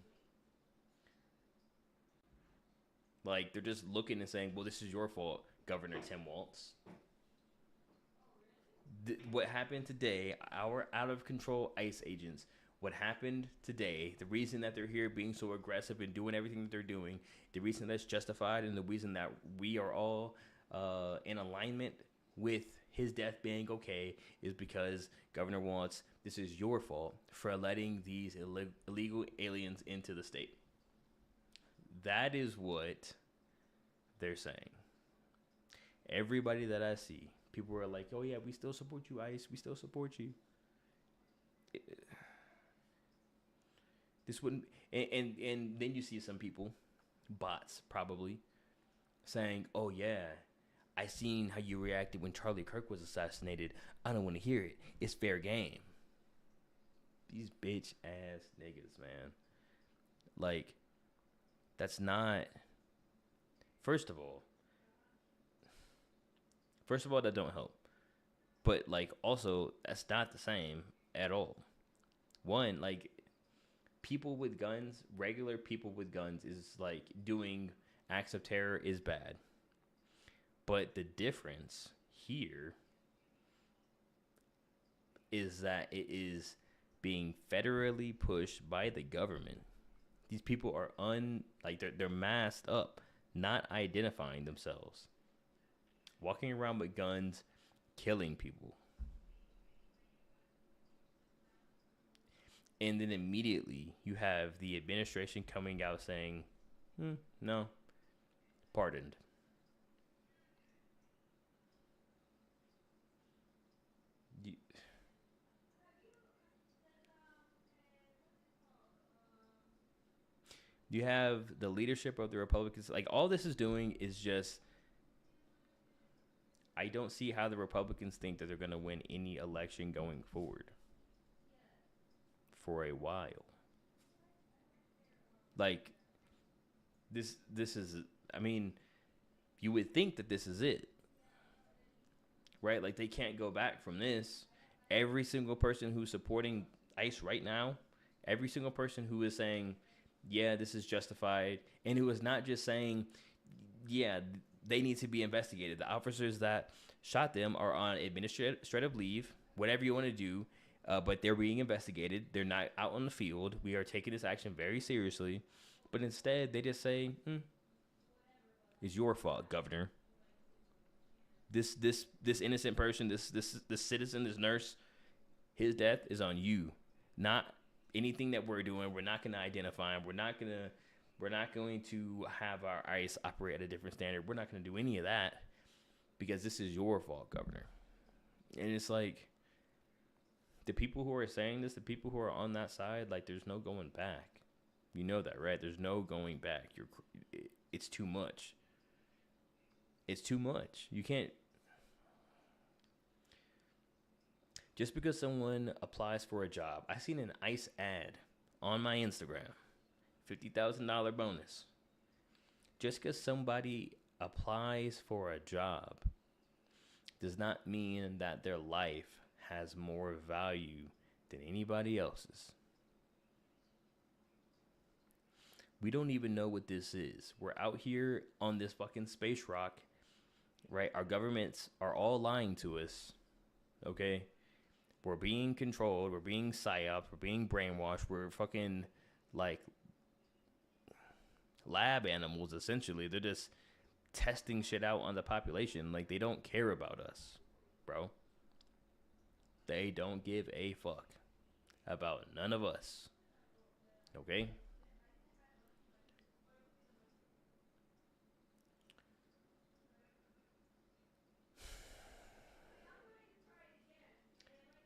like, they're just looking and saying, well, this is your fault, Governor Tim Walz. What happened today, our out-of-control ICE agents, what happened today, the reason that they're here being so aggressive and doing everything that they're doing, the reason that's justified, and the reason that we are all in alignment with his death being okay, is because Governor Walz, this is your fault for letting these illegal aliens into the state. That is what they're saying. Everybody that I see, people are like, oh yeah, we still support you, ICE. We still support you. This wouldn't, and then you see some people, bots probably, saying, oh yeah, I seen how you reacted when Charlie Kirk was assassinated. I don't want to hear it. It's fair game. These bitch ass niggas, man. Like, that's not. First of all, that don't help. But like, also, that's not the same at all. One, like, people with guns, regular people with guns is like doing acts of terror is bad. But the difference here is that it is being federally pushed by the government. These people are they're masked up, not identifying themselves, walking around with guns, killing people. And then immediately you have the administration coming out saying, no, pardoned. You have the leadership of the Republicans. Like, all this is doing is just, I don't see how the Republicans think that they're going to win any election going forward for a while. Like, this is, I mean, you would think that this is it, right? Like, they can't go back from this. Every single person who's supporting ICE right now, every single person who is saying, yeah, this is justified, and who is not just saying, yeah, they need to be investigated. The officers that shot them are on administrative leave, whatever you want to do, but they're being investigated. They're not out on the field. We are taking this action very seriously. But instead, they just say, it's your fault, Governor. This innocent person, this citizen, this nurse, his death is on you, not anything that we're doing. We're not going to identify him. We're not going to have our ICE operate at a different standard. We're not going to do any of that because this is your fault, Governor. And it's like, the people who are saying this, the people who are on that side, like, there's no going back. You know that, right? There's no going back. It's too much. It's too much. You can't. Just because someone applies for a job, I seen an ICE ad on my Instagram, $50,000 bonus. Just because somebody applies for a job does not mean that their life has more value than anybody else's. We don't even know what this is. We're out here on this fucking space rock, right? Our governments are all lying to us, okay? We're being controlled. We're being psyoped. We're being brainwashed. We're fucking, like, lab animals, essentially. They're just testing shit out on the population. Like, they don't care about us, bro. They don't give a fuck about none of us, okay?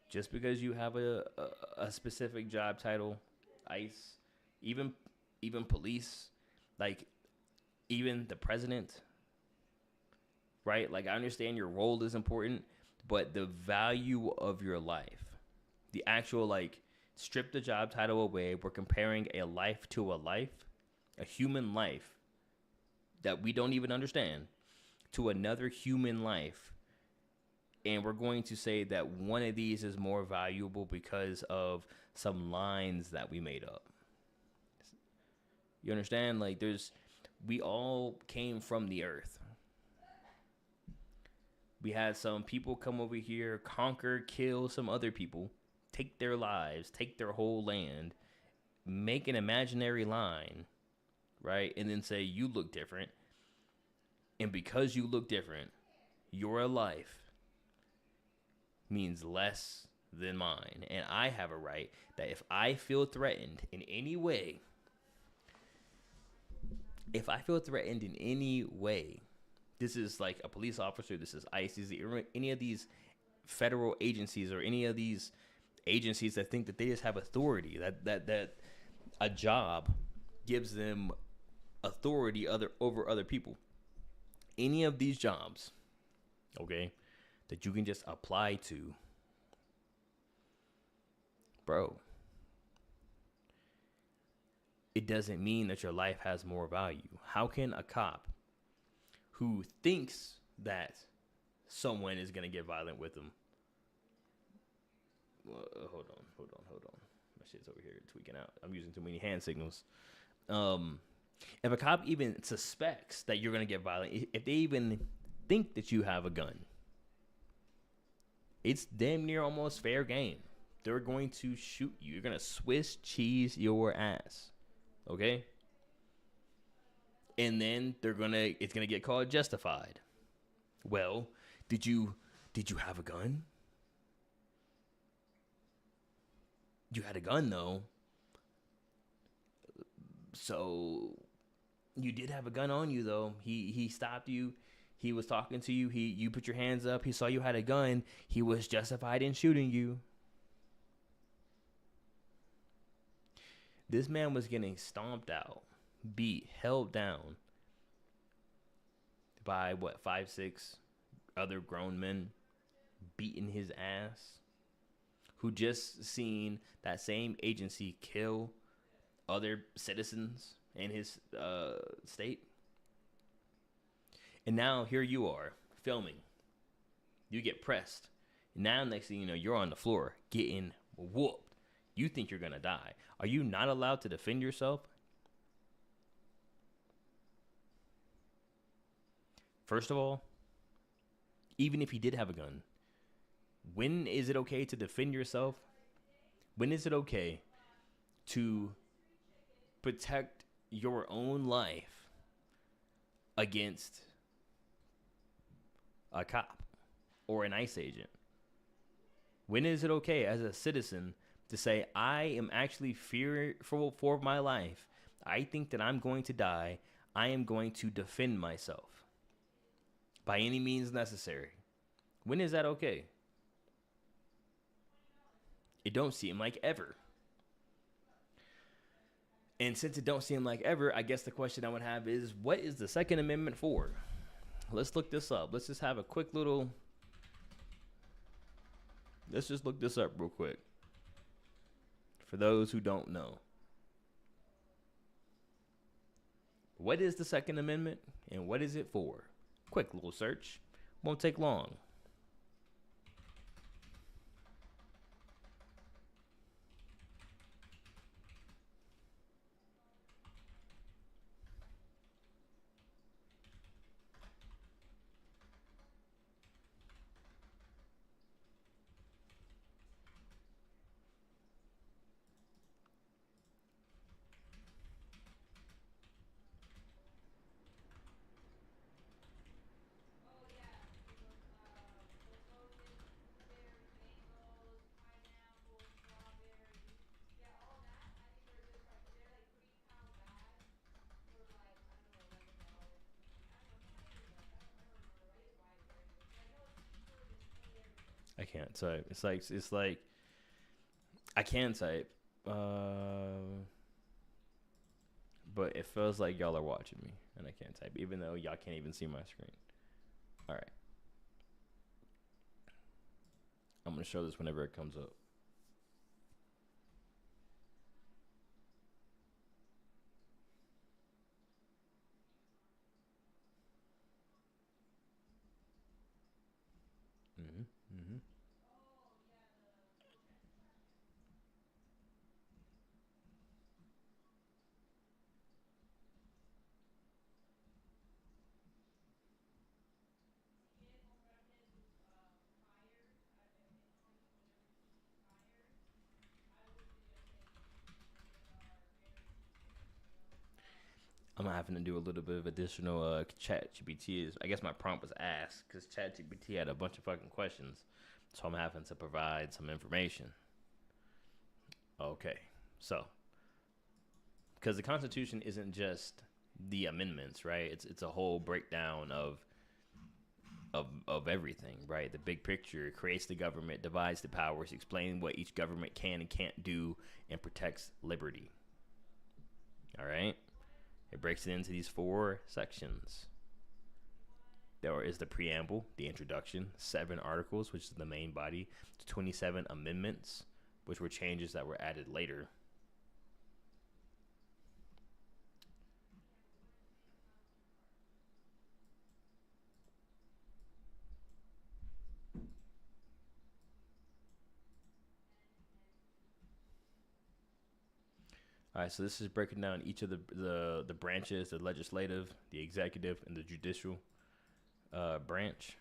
Just because you have a specific job title, ICE, even police, like, even the president, right? Like, I understand your role is important, but the value of your life, the actual, like, strip the job title away. We're comparing a life to a life, a human life that we don't even understand, to another human life. And we're going to say that one of these is more valuable because of some lines that we made up. You understand? Like, we all came from the earth. We had some people come over here, conquer, kill some other people, take their lives, take their whole land, make an imaginary line, right? And then say, you look different. And because you look different, your life means less than mine. And I have a right that if I feel threatened in any way, this is like a police officer, this is ICE, any of these federal agencies or any of these agencies that think that they just have authority, that a job gives them authority over other people. Any of these jobs, okay, that you can just apply to, bro, it doesn't mean that your life has more value. How can a cop who thinks that someone is going to get violent with them, hold on, my shit's over here tweaking out. I'm using too many hand signals. If a cop even suspects that you're gonna get violent, if they even think that you have a gun, it's damn near almost fair game. They're going to shoot you. You're gonna Swiss cheese your ass, okay? And then it's gonna get called justified. Well, did you have a gun? You had a gun though. So you did have a gun on you though. He stopped you. He was talking to you. You put your hands up. He saw you had a gun. He was justified in shooting you. This man was getting stomped out, beat, held down by 5-6 other grown men, beating his ass, who just seen that same agency kill other citizens in his state. And now here you are filming. You get pressed. Now next thing you know, you're on the floor getting whooped. You think you're gonna die. Are you not allowed to defend yourself? First of all, even if he did have a gun, when is it okay to defend yourself? When is it okay to protect your own life against a cop or an ICE agent? When is it okay as a citizen to say, I am actually fearful for my life. I think that I'm going to die. I am going to defend myself by any means necessary. When is that okay? It don't seem like ever. And since it don't seem like ever, I guess the question I would have is, what is the Second Amendment for? Let's look this up. Let's just have a quick little... Let's just look this up real quick. For those who don't know. What is the Second Amendment and what is it for? Quick little search. Won't take long. I can't type. It's like I can type, but it feels like y'all are watching me and I can't type, even though y'all can't even see my screen. All right, I'm gonna show this whenever it comes up. I'm having to do a little bit of additional chat GPT. I guess my prompt was asked because chat GPT had a bunch of fucking questions. So I'm having to provide some information. Okay, so because the Constitution isn't just the amendments, right? It's a whole breakdown of everything, right? The big picture creates the government, divides the powers, explains what each government can and can't do, and protects liberty. All right? It breaks it into these 4 sections. There is the preamble, the introduction, 7 articles, which is the main body, 27 amendments, which were changes that were added later. All right, so this is breaking down each of the branches: the legislative, the executive, and the judicial branch.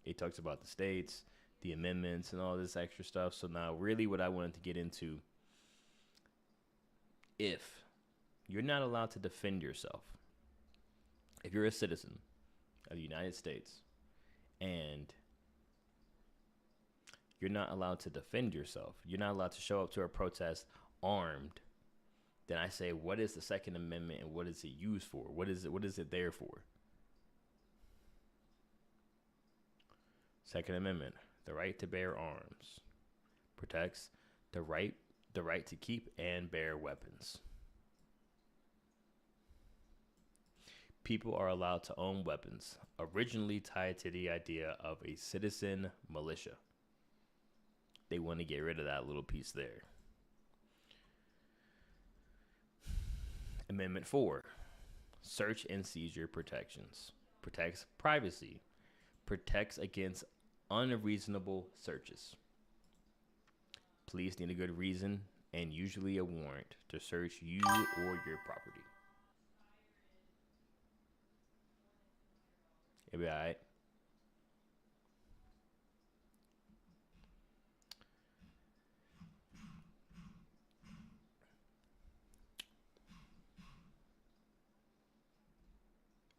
It talks about the states, the amendments, and all this extra stuff. So now, really, what I wanted to get into: if you're not allowed to defend yourself, if you're a citizen of the United States and you're not allowed to defend yourself, you're not allowed to show up to a protest armed, then I say, what is the Second Amendment and what is it used for? What is it there for? Second Amendment, the right to bear arms, protects the right to keep and bear weapons. People are allowed to own weapons, originally tied to the idea of a citizen militia. They want to get rid of that little piece there. Amendment 4, search and seizure protections. Protects privacy. Protects against unreasonable searches. Police need a good reason and usually a warrant to search you or your property. It'll be all right.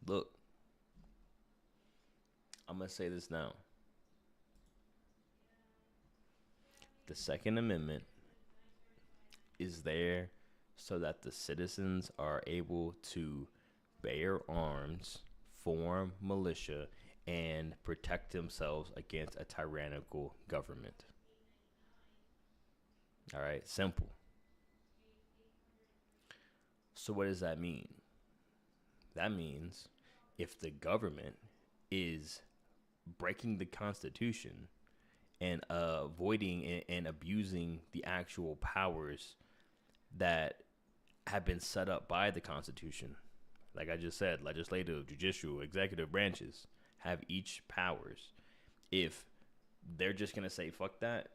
Look, I'm going to say this now. The Second Amendment is there so that the citizens are able to bear arms, form militia, and protect themselves against a tyrannical government. All right, simple. So what does that mean? That means if the government is breaking the Constitution and avoiding and abusing the actual powers that have been set up by the Constitution, like I just said, legislative, judicial, executive branches have each powers. If they're just going to say, fuck that,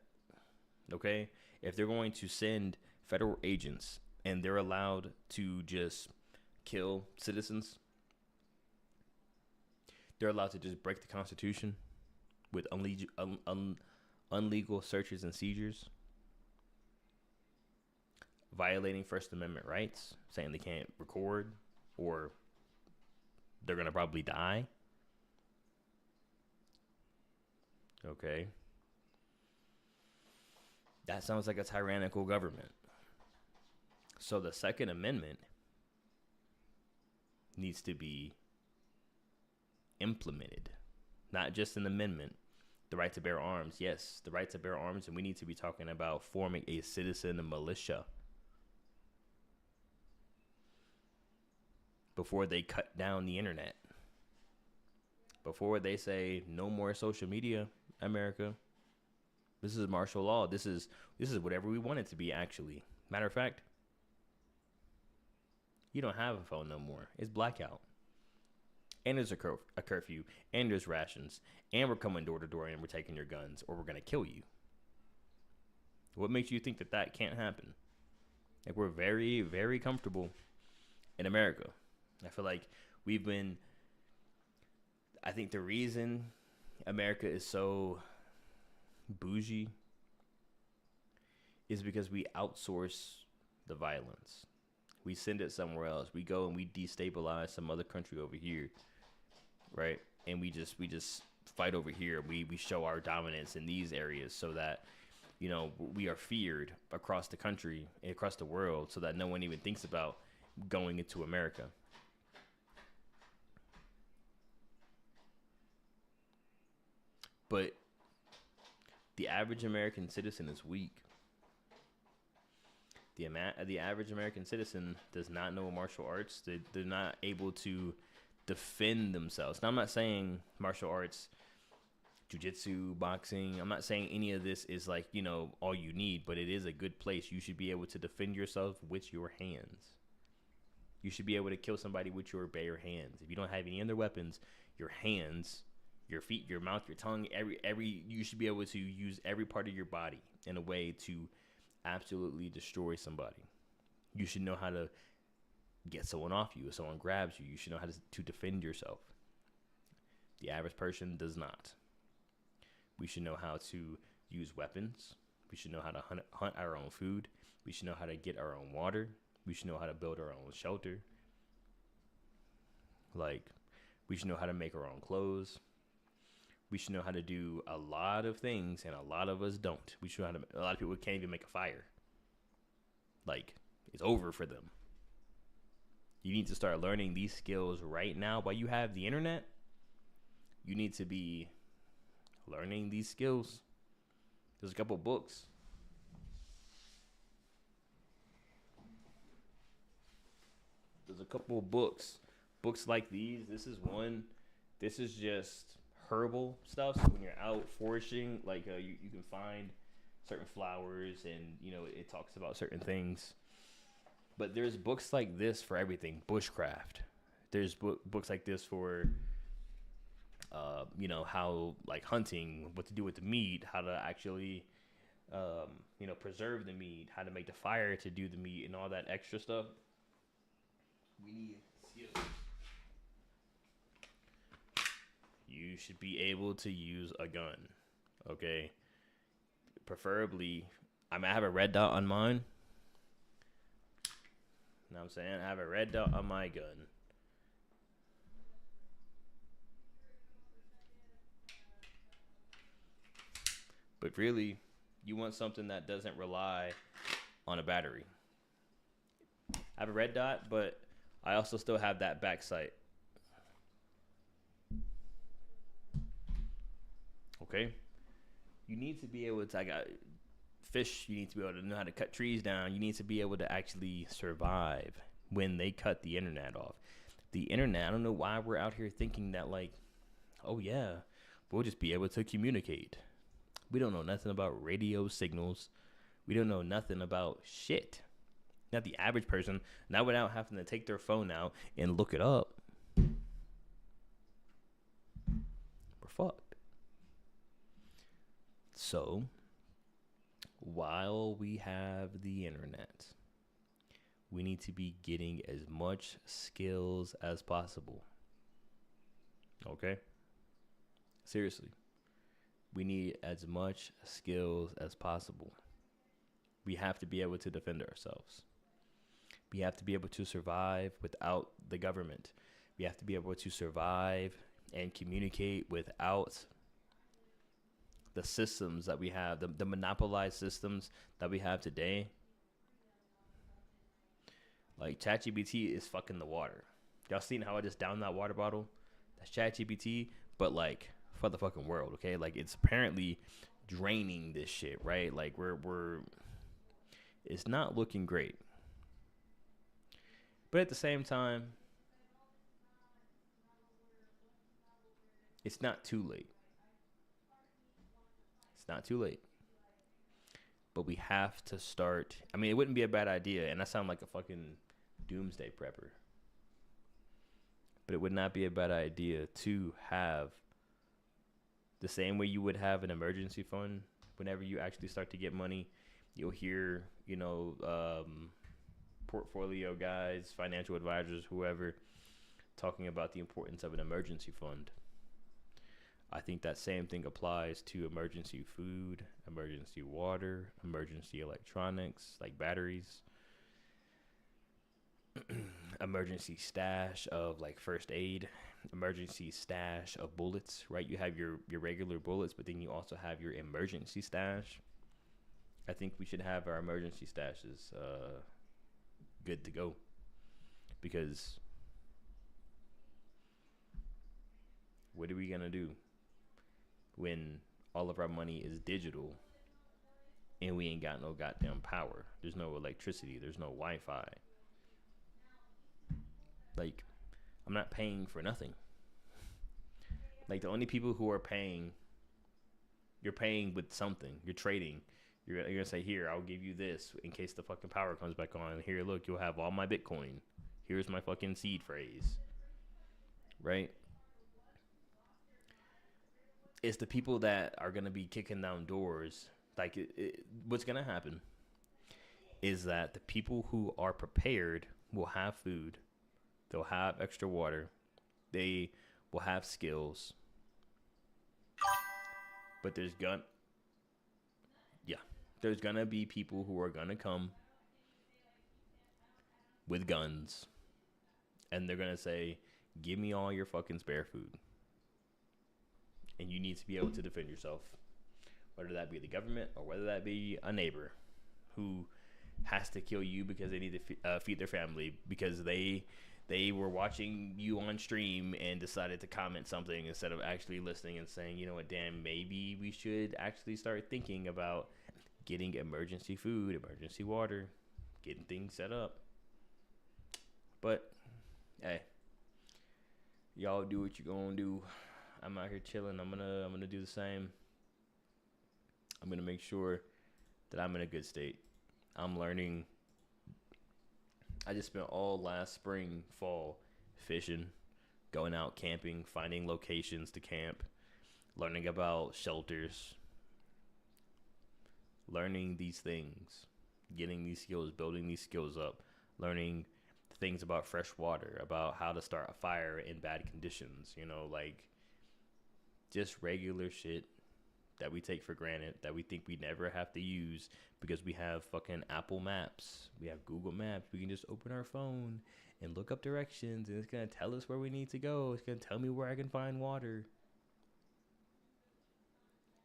okay? If they're going to send federal agents and they're allowed to just kill citizens, they're allowed to just break the Constitution with unlegal searches and seizures, violating First Amendment rights, saying they can't record or they're going to probably die. Okay. That sounds like a tyrannical government. So the Second Amendment needs to be implemented, not just an amendment. The right to bear arms, yes, the right to bear arms, and we need to be talking about forming a citizen militia before they cut down the internet, before they say no more social media, America. This is martial law. This is whatever we want it to be, actually. Matter of fact, you don't have a phone no more. It's blackout. And there's a curfew, and there's rations, and we're coming door to door, and we're taking your guns, or we're going to kill you. What makes you think that that can't happen? Like, we're very, very comfortable in America. I feel like I think the reason America is so bougie is because we outsource the violence. We send it somewhere else. We go and we destabilize some other country over here, right? And we just fight over here. We show our dominance in these areas so that, you know, we are feared across the country, across the world, so that no one even thinks about going into America. But the average American citizen is weak. The average American citizen does not know martial arts. They're not able to defend themselves. Now, I'm not saying martial arts, jiu-jitsu, boxing, I'm not saying any of this is like, you know, all you need, but it is a good place. You should be able to defend yourself with your hands. You should be able to kill somebody with your bare hands. If you don't have any other weapons, your hands, your feet, your mouth, your tongue, you should be able to use every part of your body in a way to absolutely destroy somebody. You should know how to get someone off you. If someone grabs you, you should know how to defend yourself. The average person does not. We should know how to use weapons. We should know how to hunt our own food. We should know how to get our own water. We should know how to build our own shelter. Like, we should know how to make our own clothes. We should know how to do a lot of things, and a lot of us don't. We should know how to. A lot of people can't even make a fire. Like, it's over for them. You need to start learning these skills right now while you have the internet. You need to be learning these skills. There's a couple books. Books like these. This is one. This is just herbal stuff. So when you're out foraging, like you can find certain flowers, and it talks about certain things. But there's books like this for everything. Bushcraft. There's books like this for how, like, hunting, what to do with the meat, how to actually preserve the meat, how to make the fire to do the meat, and all that extra stuff. We need skills. You should be able to use a gun, okay? Preferably, I have a red dot on mine. You know what I'm saying? I have a red dot on my gun. But really, you want something that doesn't rely on a battery. I have a red dot, but I also still have that back sight. Okay? You need to be able to, I got fish, you need to be able to know how to cut trees down. You need to be able to actually survive when they cut the internet off. The internet, I don't know why we're out here thinking that, like, oh yeah, we'll just be able to communicate. We don't know nothing about radio signals. We don't know nothing about shit. Not the average person, not without having to take their phone out and look it up. We're fucked. So, while we have the internet, we need to be getting as much skills as possible. Okay? Seriously. We need as much skills as possible. We have to be able to defend ourselves. We have to be able to survive without the government. We have to be able to survive and communicate without the systems that we have, the monopolized systems that we have today. Like, ChatGPT is fucking the water. Y'all seen how I just downed that water bottle? That's ChatGPT, but like, for the fucking world, okay? Like, it's apparently draining this shit, right? Like, it's not looking great. But at the same time, it's not too late. It's not too late. But we have to start. I mean, it wouldn't be a bad idea, and I sound like a fucking doomsday prepper. But it would not be a bad idea to have the same way you would have an emergency fund. Whenever you actually start to get money, you'll hear, portfolio guys, financial advisors, whoever, talking about the importance of an emergency fund. I think that same thing applies to emergency food, emergency water, emergency electronics, like batteries, emergency stash of, like, first aid, emergency stash of bullets, right? You have your regular bullets, but then you also have your emergency stash. I think we should have our emergency stashes good to go, because what are we gonna do when all of our money is digital and we ain't got no goddamn power? There's no electricity, there's no Wi-Fi. Like, I'm not paying for nothing. Like, the only people who are paying, you're paying with something. You're trading. You're gonna say, here, I'll give you this in case the fucking power comes back on. Here, look, you'll have all my Bitcoin. Here's my fucking seed phrase. Right? It's the people that are gonna be kicking down doors. Like, what's gonna happen is that the people who are prepared will have food, they'll have extra water, they will have skills, but there's gonna be people who are gonna come with guns, and they're gonna say, "Give me all your fucking spare food," and you need to be able to defend yourself, whether that be the government or whether that be a neighbor who has to kill you because they need to feed their family because they were watching you on stream and decided to comment something instead of actually listening and saying, you know what, damn, maybe we should actually start thinking about getting emergency food, emergency water, getting things set up. But hey, y'all do what you're gonna do. I'm out here chilling. I'm gonna do the same. I'm gonna make sure that I'm in a good state. I'm learning. I just spent all last spring, fall fishing, going out camping, finding locations to camp, learning about shelters, learning these things, getting these skills, building these skills up, learning things about fresh water, about how to start a fire in bad conditions, like just regular shit that we take for granted, that we think we never have to use because we have fucking Apple Maps. We have Google Maps. We can just open our phone and look up directions, and it's going to tell us where we need to go. It's going to tell me where I can find water.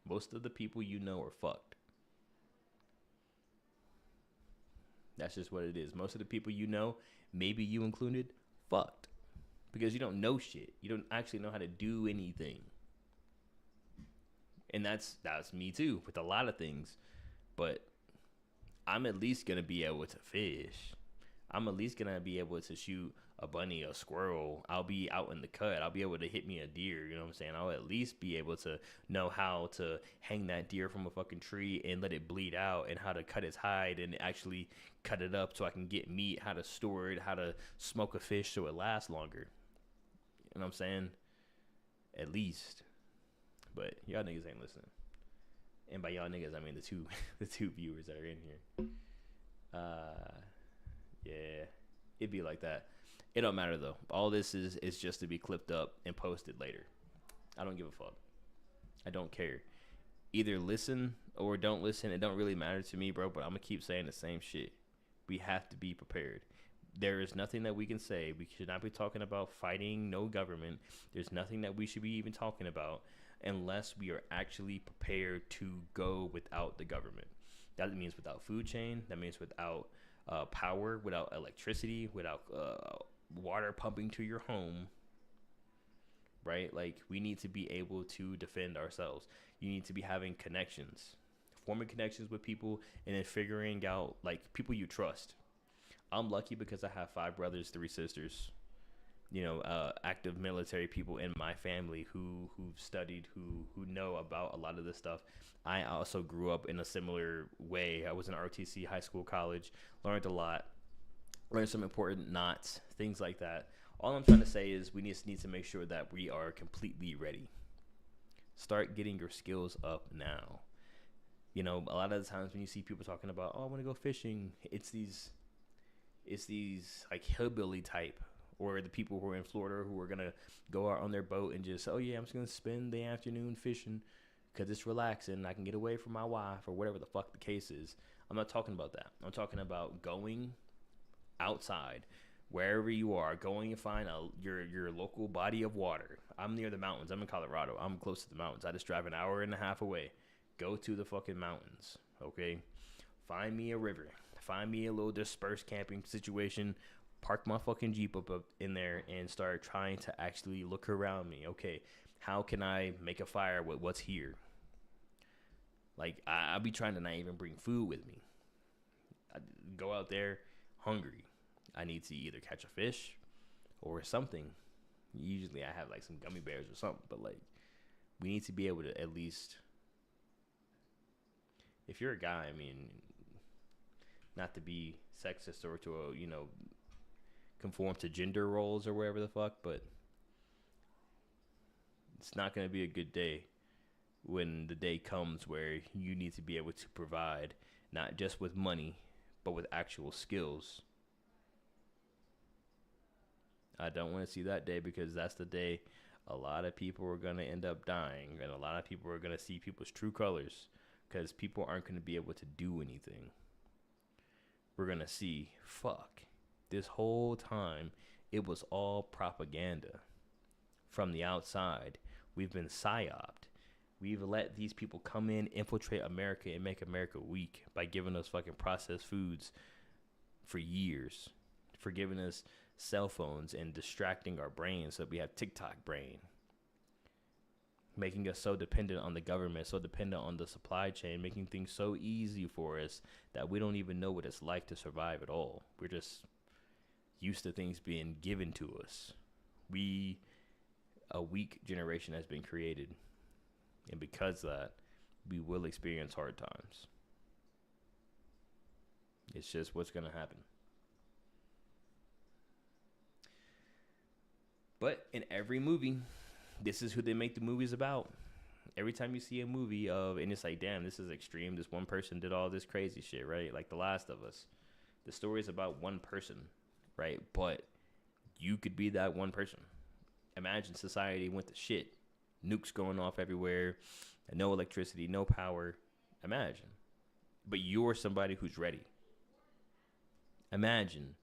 Most of the people you know are fucked. That's just what it is. Most of the people you know, maybe you included, fucked. Because you don't know shit. You don't actually know how to do anything. And that's me too with a lot of things. But I'm at least going to be able to fish. I'm at least going to be able to shoot a bunny, a squirrel. I'll be out in the cut. I'll be able to hit me a deer. You know what I'm saying? I'll at least be able to know how to hang that deer from a fucking tree and let it bleed out, and how to cut its hide and actually cut it up so I can get meat, how to store it, how to smoke a fish so it lasts longer. You know what I'm saying? At least. But y'all niggas ain't listening. And by y'all niggas, I mean the two viewers that are in here. Yeah, it'd be like that. It don't matter though. All this is just to be clipped up and posted later. I don't give a fuck. I don't care. Either listen or don't listen. It don't really matter to me, bro. But I'm gonna keep saying the same shit. We have to be prepared. There is nothing that we can say. We should not be talking about fighting no government. There's nothing that we should be even talking about unless we are actually prepared to go without the government. That means without food chain. That means without power, without electricity, without water pumping to your home. Right? Like, we need to be able to defend ourselves. You need to be having connections, forming connections with people, and then figuring out, like, people you trust. I'm lucky because I have 5 brothers, 3 sisters, active military people in my family who've studied, who know about a lot of this stuff. I also grew up in a similar way. I was in RTC, high school, college, learned a lot, learned some important knots, things like that. All I'm trying to say is we need to make sure that we are completely ready. Start getting your skills up now. A lot of the times when you see people talking about, I want to go fishing, it's these like hillbilly type, or the people who are in Florida who are going to go out on their boat and just, I'm just going to spend the afternoon fishing because it's relaxing. I can get away from my wife or whatever the fuck the case is. I'm not talking about that. I'm talking about going outside, wherever you are, going and find your local body of water. I'm near the mountains. I'm in Colorado. I'm close to the mountains. I just drive an hour and a half away. Go to the fucking mountains, okay? Find me a river. Find me a little dispersed camping situation. Park my fucking Jeep up in there and start trying to actually look around me. Okay, how can I make a fire with what's here? Like, I'll be trying to not even bring food with me. I go out there hungry. I need to either catch a fish or something. Usually I have like some gummy bears or something, but like, we need to be able to at least, if you're a guy, I mean, not to be sexist or to, conform to gender roles or whatever the fuck, but it's not going to be a good day when the day comes where you need to be able to provide, not just with money, but with actual skills. I don't want to see that day, because that's the day a lot of people are going to end up dying, and a lot of people are going to see people's true colors, because people aren't going to be able to do anything. We're going to see, fuck, this whole time it was all propaganda from the outside. We've been psyoped. We've let these people come in, infiltrate America, and make America weak by giving us fucking processed foods for years, for giving us cell phones and distracting our brains so that we have TikTok brain, making us so dependent on the government, so dependent on the supply chain, making things so easy for us that we don't even know what it's like to survive at all. We're just used to things being given to us. A weak generation has been created, and because of that, we will experience hard times. It's just what's going to happen. But in every movie, this is who they make the movies about. Every time you see a movie and it's like, damn, this is extreme. This one person did all this crazy shit, right? Like The Last of Us. The story is about one person, right? But you could be that one person. Imagine society went to shit. Nukes going off everywhere. No electricity, no power. Imagine. But you're somebody who's ready. Imagine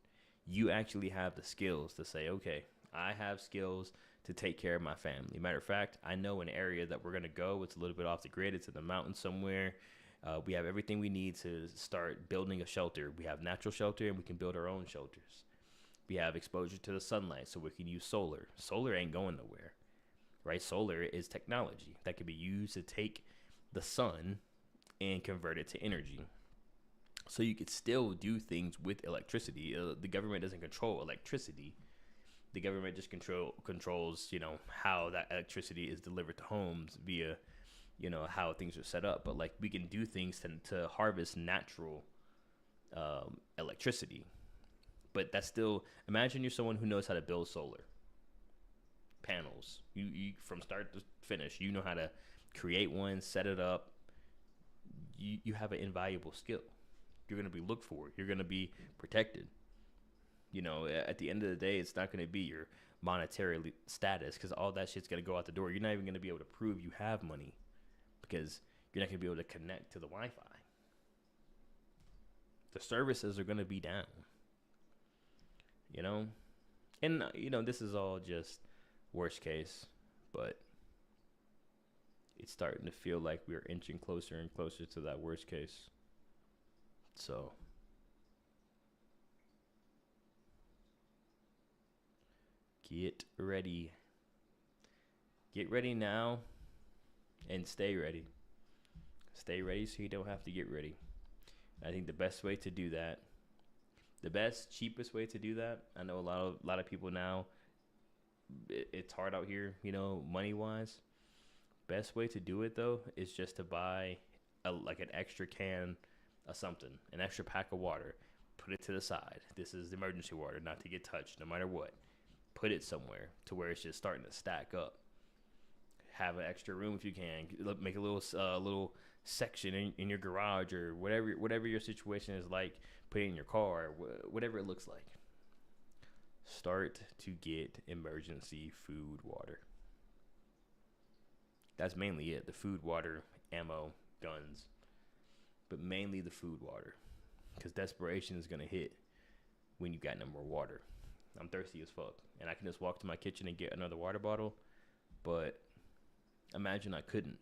you actually have the skills to say, okay, I have skills to take care of my family. Matter of fact, I know an area that we're going to go. It's a little bit off the grid. It's in the mountains somewhere. We have everything we need to start building a shelter. We have natural shelter, and we can build our own shelters. We have exposure to the sunlight, so we can use solar. Solar ain't going nowhere, right? Solar is technology that can be used to take the sun and convert it to energy. So you could still do things with electricity. The government doesn't control electricity. The government just controls, how that electricity is delivered to homes via, how things are set up. But like, we can do things to harvest natural electricity. But that's still, imagine you're someone who knows how to build solar panels. You from start to finish, you know how to create one, set it up. You have an invaluable skill. You're going to be looked for. You're going to be protected. At the end of the day, it's not going to be your monetary status, because all that shit's going to go out the door. You're not even going to be able to prove you have money, because you're not going to be able to connect to the Wi-Fi. The services are going to be down. And, this is all just worst case, but it's starting to feel like we're inching closer and closer to that worst case. So get ready. Get ready now and stay ready. Stay ready so you don't have to get ready. I think the best way to do that, the best, cheapest way to do that, I know a lot of people now, it's hard out here, money-wise. Best way to do it, though, is just to buy an extra can of something, an extra pack of water. Put it to the side. This is emergency water, not to get touched, no matter what. Put it somewhere to where it's just starting to stack up. Have an extra room if you can. Make a little section in your garage, or whatever your situation is like. Put it in your car, whatever it looks like. Start to get emergency food, water. That's mainly it. The food, water, ammo, guns. But mainly the food, water. Because desperation is going to hit when you got no more water. I'm thirsty as fuck. And I can just walk to my kitchen and get another water bottle. But imagine I couldn't.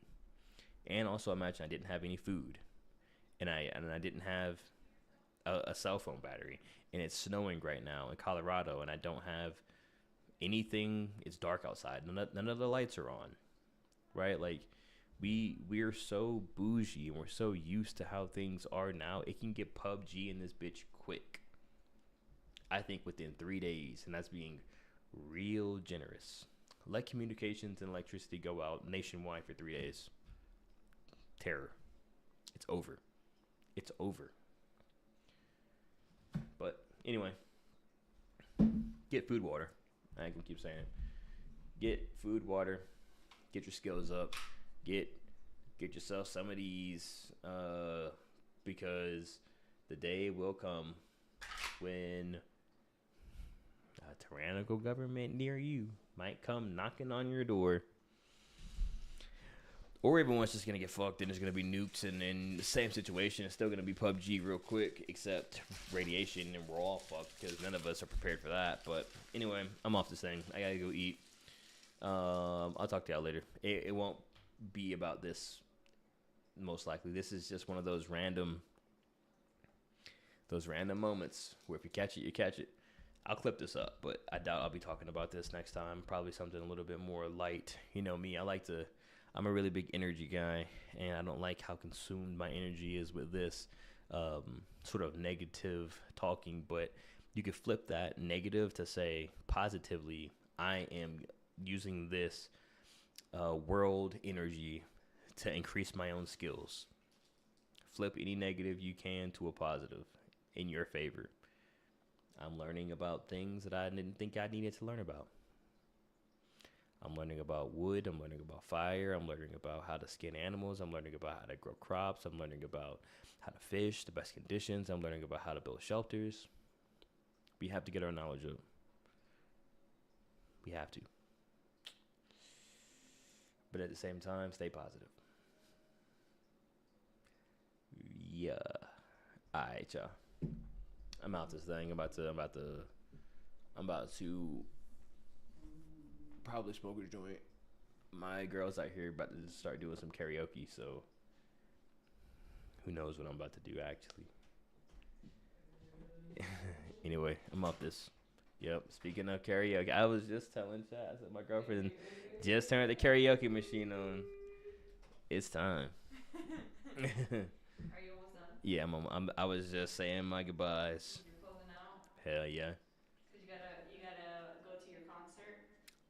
And also imagine I didn't have any food. And I didn't have a cell phone battery. And it's snowing right now in Colorado. And I don't have anything. It's dark outside. None of the lights are on. Right? Like, we're so bougie and we're so used to how things are now. It can get PUBG in this bitch quick. I think within 3 days, and that's being real generous. Let communications and electricity go out nationwide for 3 days. Terror. It's over. It's over. But anyway, get food, water. I can keep saying it. Get food, water. Get your skills up. Get yourself some of these, because The day will come when a tyrannical government near you might come knocking on your door. Or everyone's just going to get fucked and there's going to be nukes, and in the same situation, it's still going to be PUBG real quick, except radiation, and we're all fucked because none of us are prepared for that. But anyway, I'm off this thing. I got to go eat. I'll talk to y'all later. It won't be about this, most likely. This is just one of those random moments where if you catch it, you catch it. I'll clip this up, but I doubt I'll be talking about this next time. Probably something a little bit more light. You know me, I'm a really big energy guy, and I don't like how consumed my energy is with this sort of negative talking. But you could flip that negative to say positively, I am using this world energy to increase my own skills. Flip any negative you can to a positive in your favor. I'm learning about things that I didn't think I needed to learn about. I'm learning about wood. I'm learning about fire. I'm learning about how to skin animals. I'm learning about how to grow crops. I'm learning about how to fish, the best conditions. I'm learning about how to build shelters. We have to get our knowledge up. We have to. But at the same time, stay positive. Yeah. All right, y'all. I'm out this thing. I'm about to probably smoke a joint. My girl's out here about to start doing some karaoke, so who knows what I'm about to do actually. Anyway, I'm off this. Yep, speaking of karaoke, I was just telling Chaz that my girlfriend just turned the karaoke machine on. It's time. Are you almost done? Yeah, I was just saying my goodbyes. You're closing out? Hell yeah. Cause you gotta go to your concert.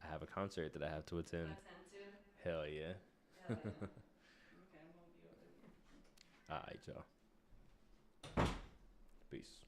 I have a concert that I have to attend. Attend to. Hell yeah. Hell yeah. Okay, I'm gonna be over here. Alright, y'all. Peace.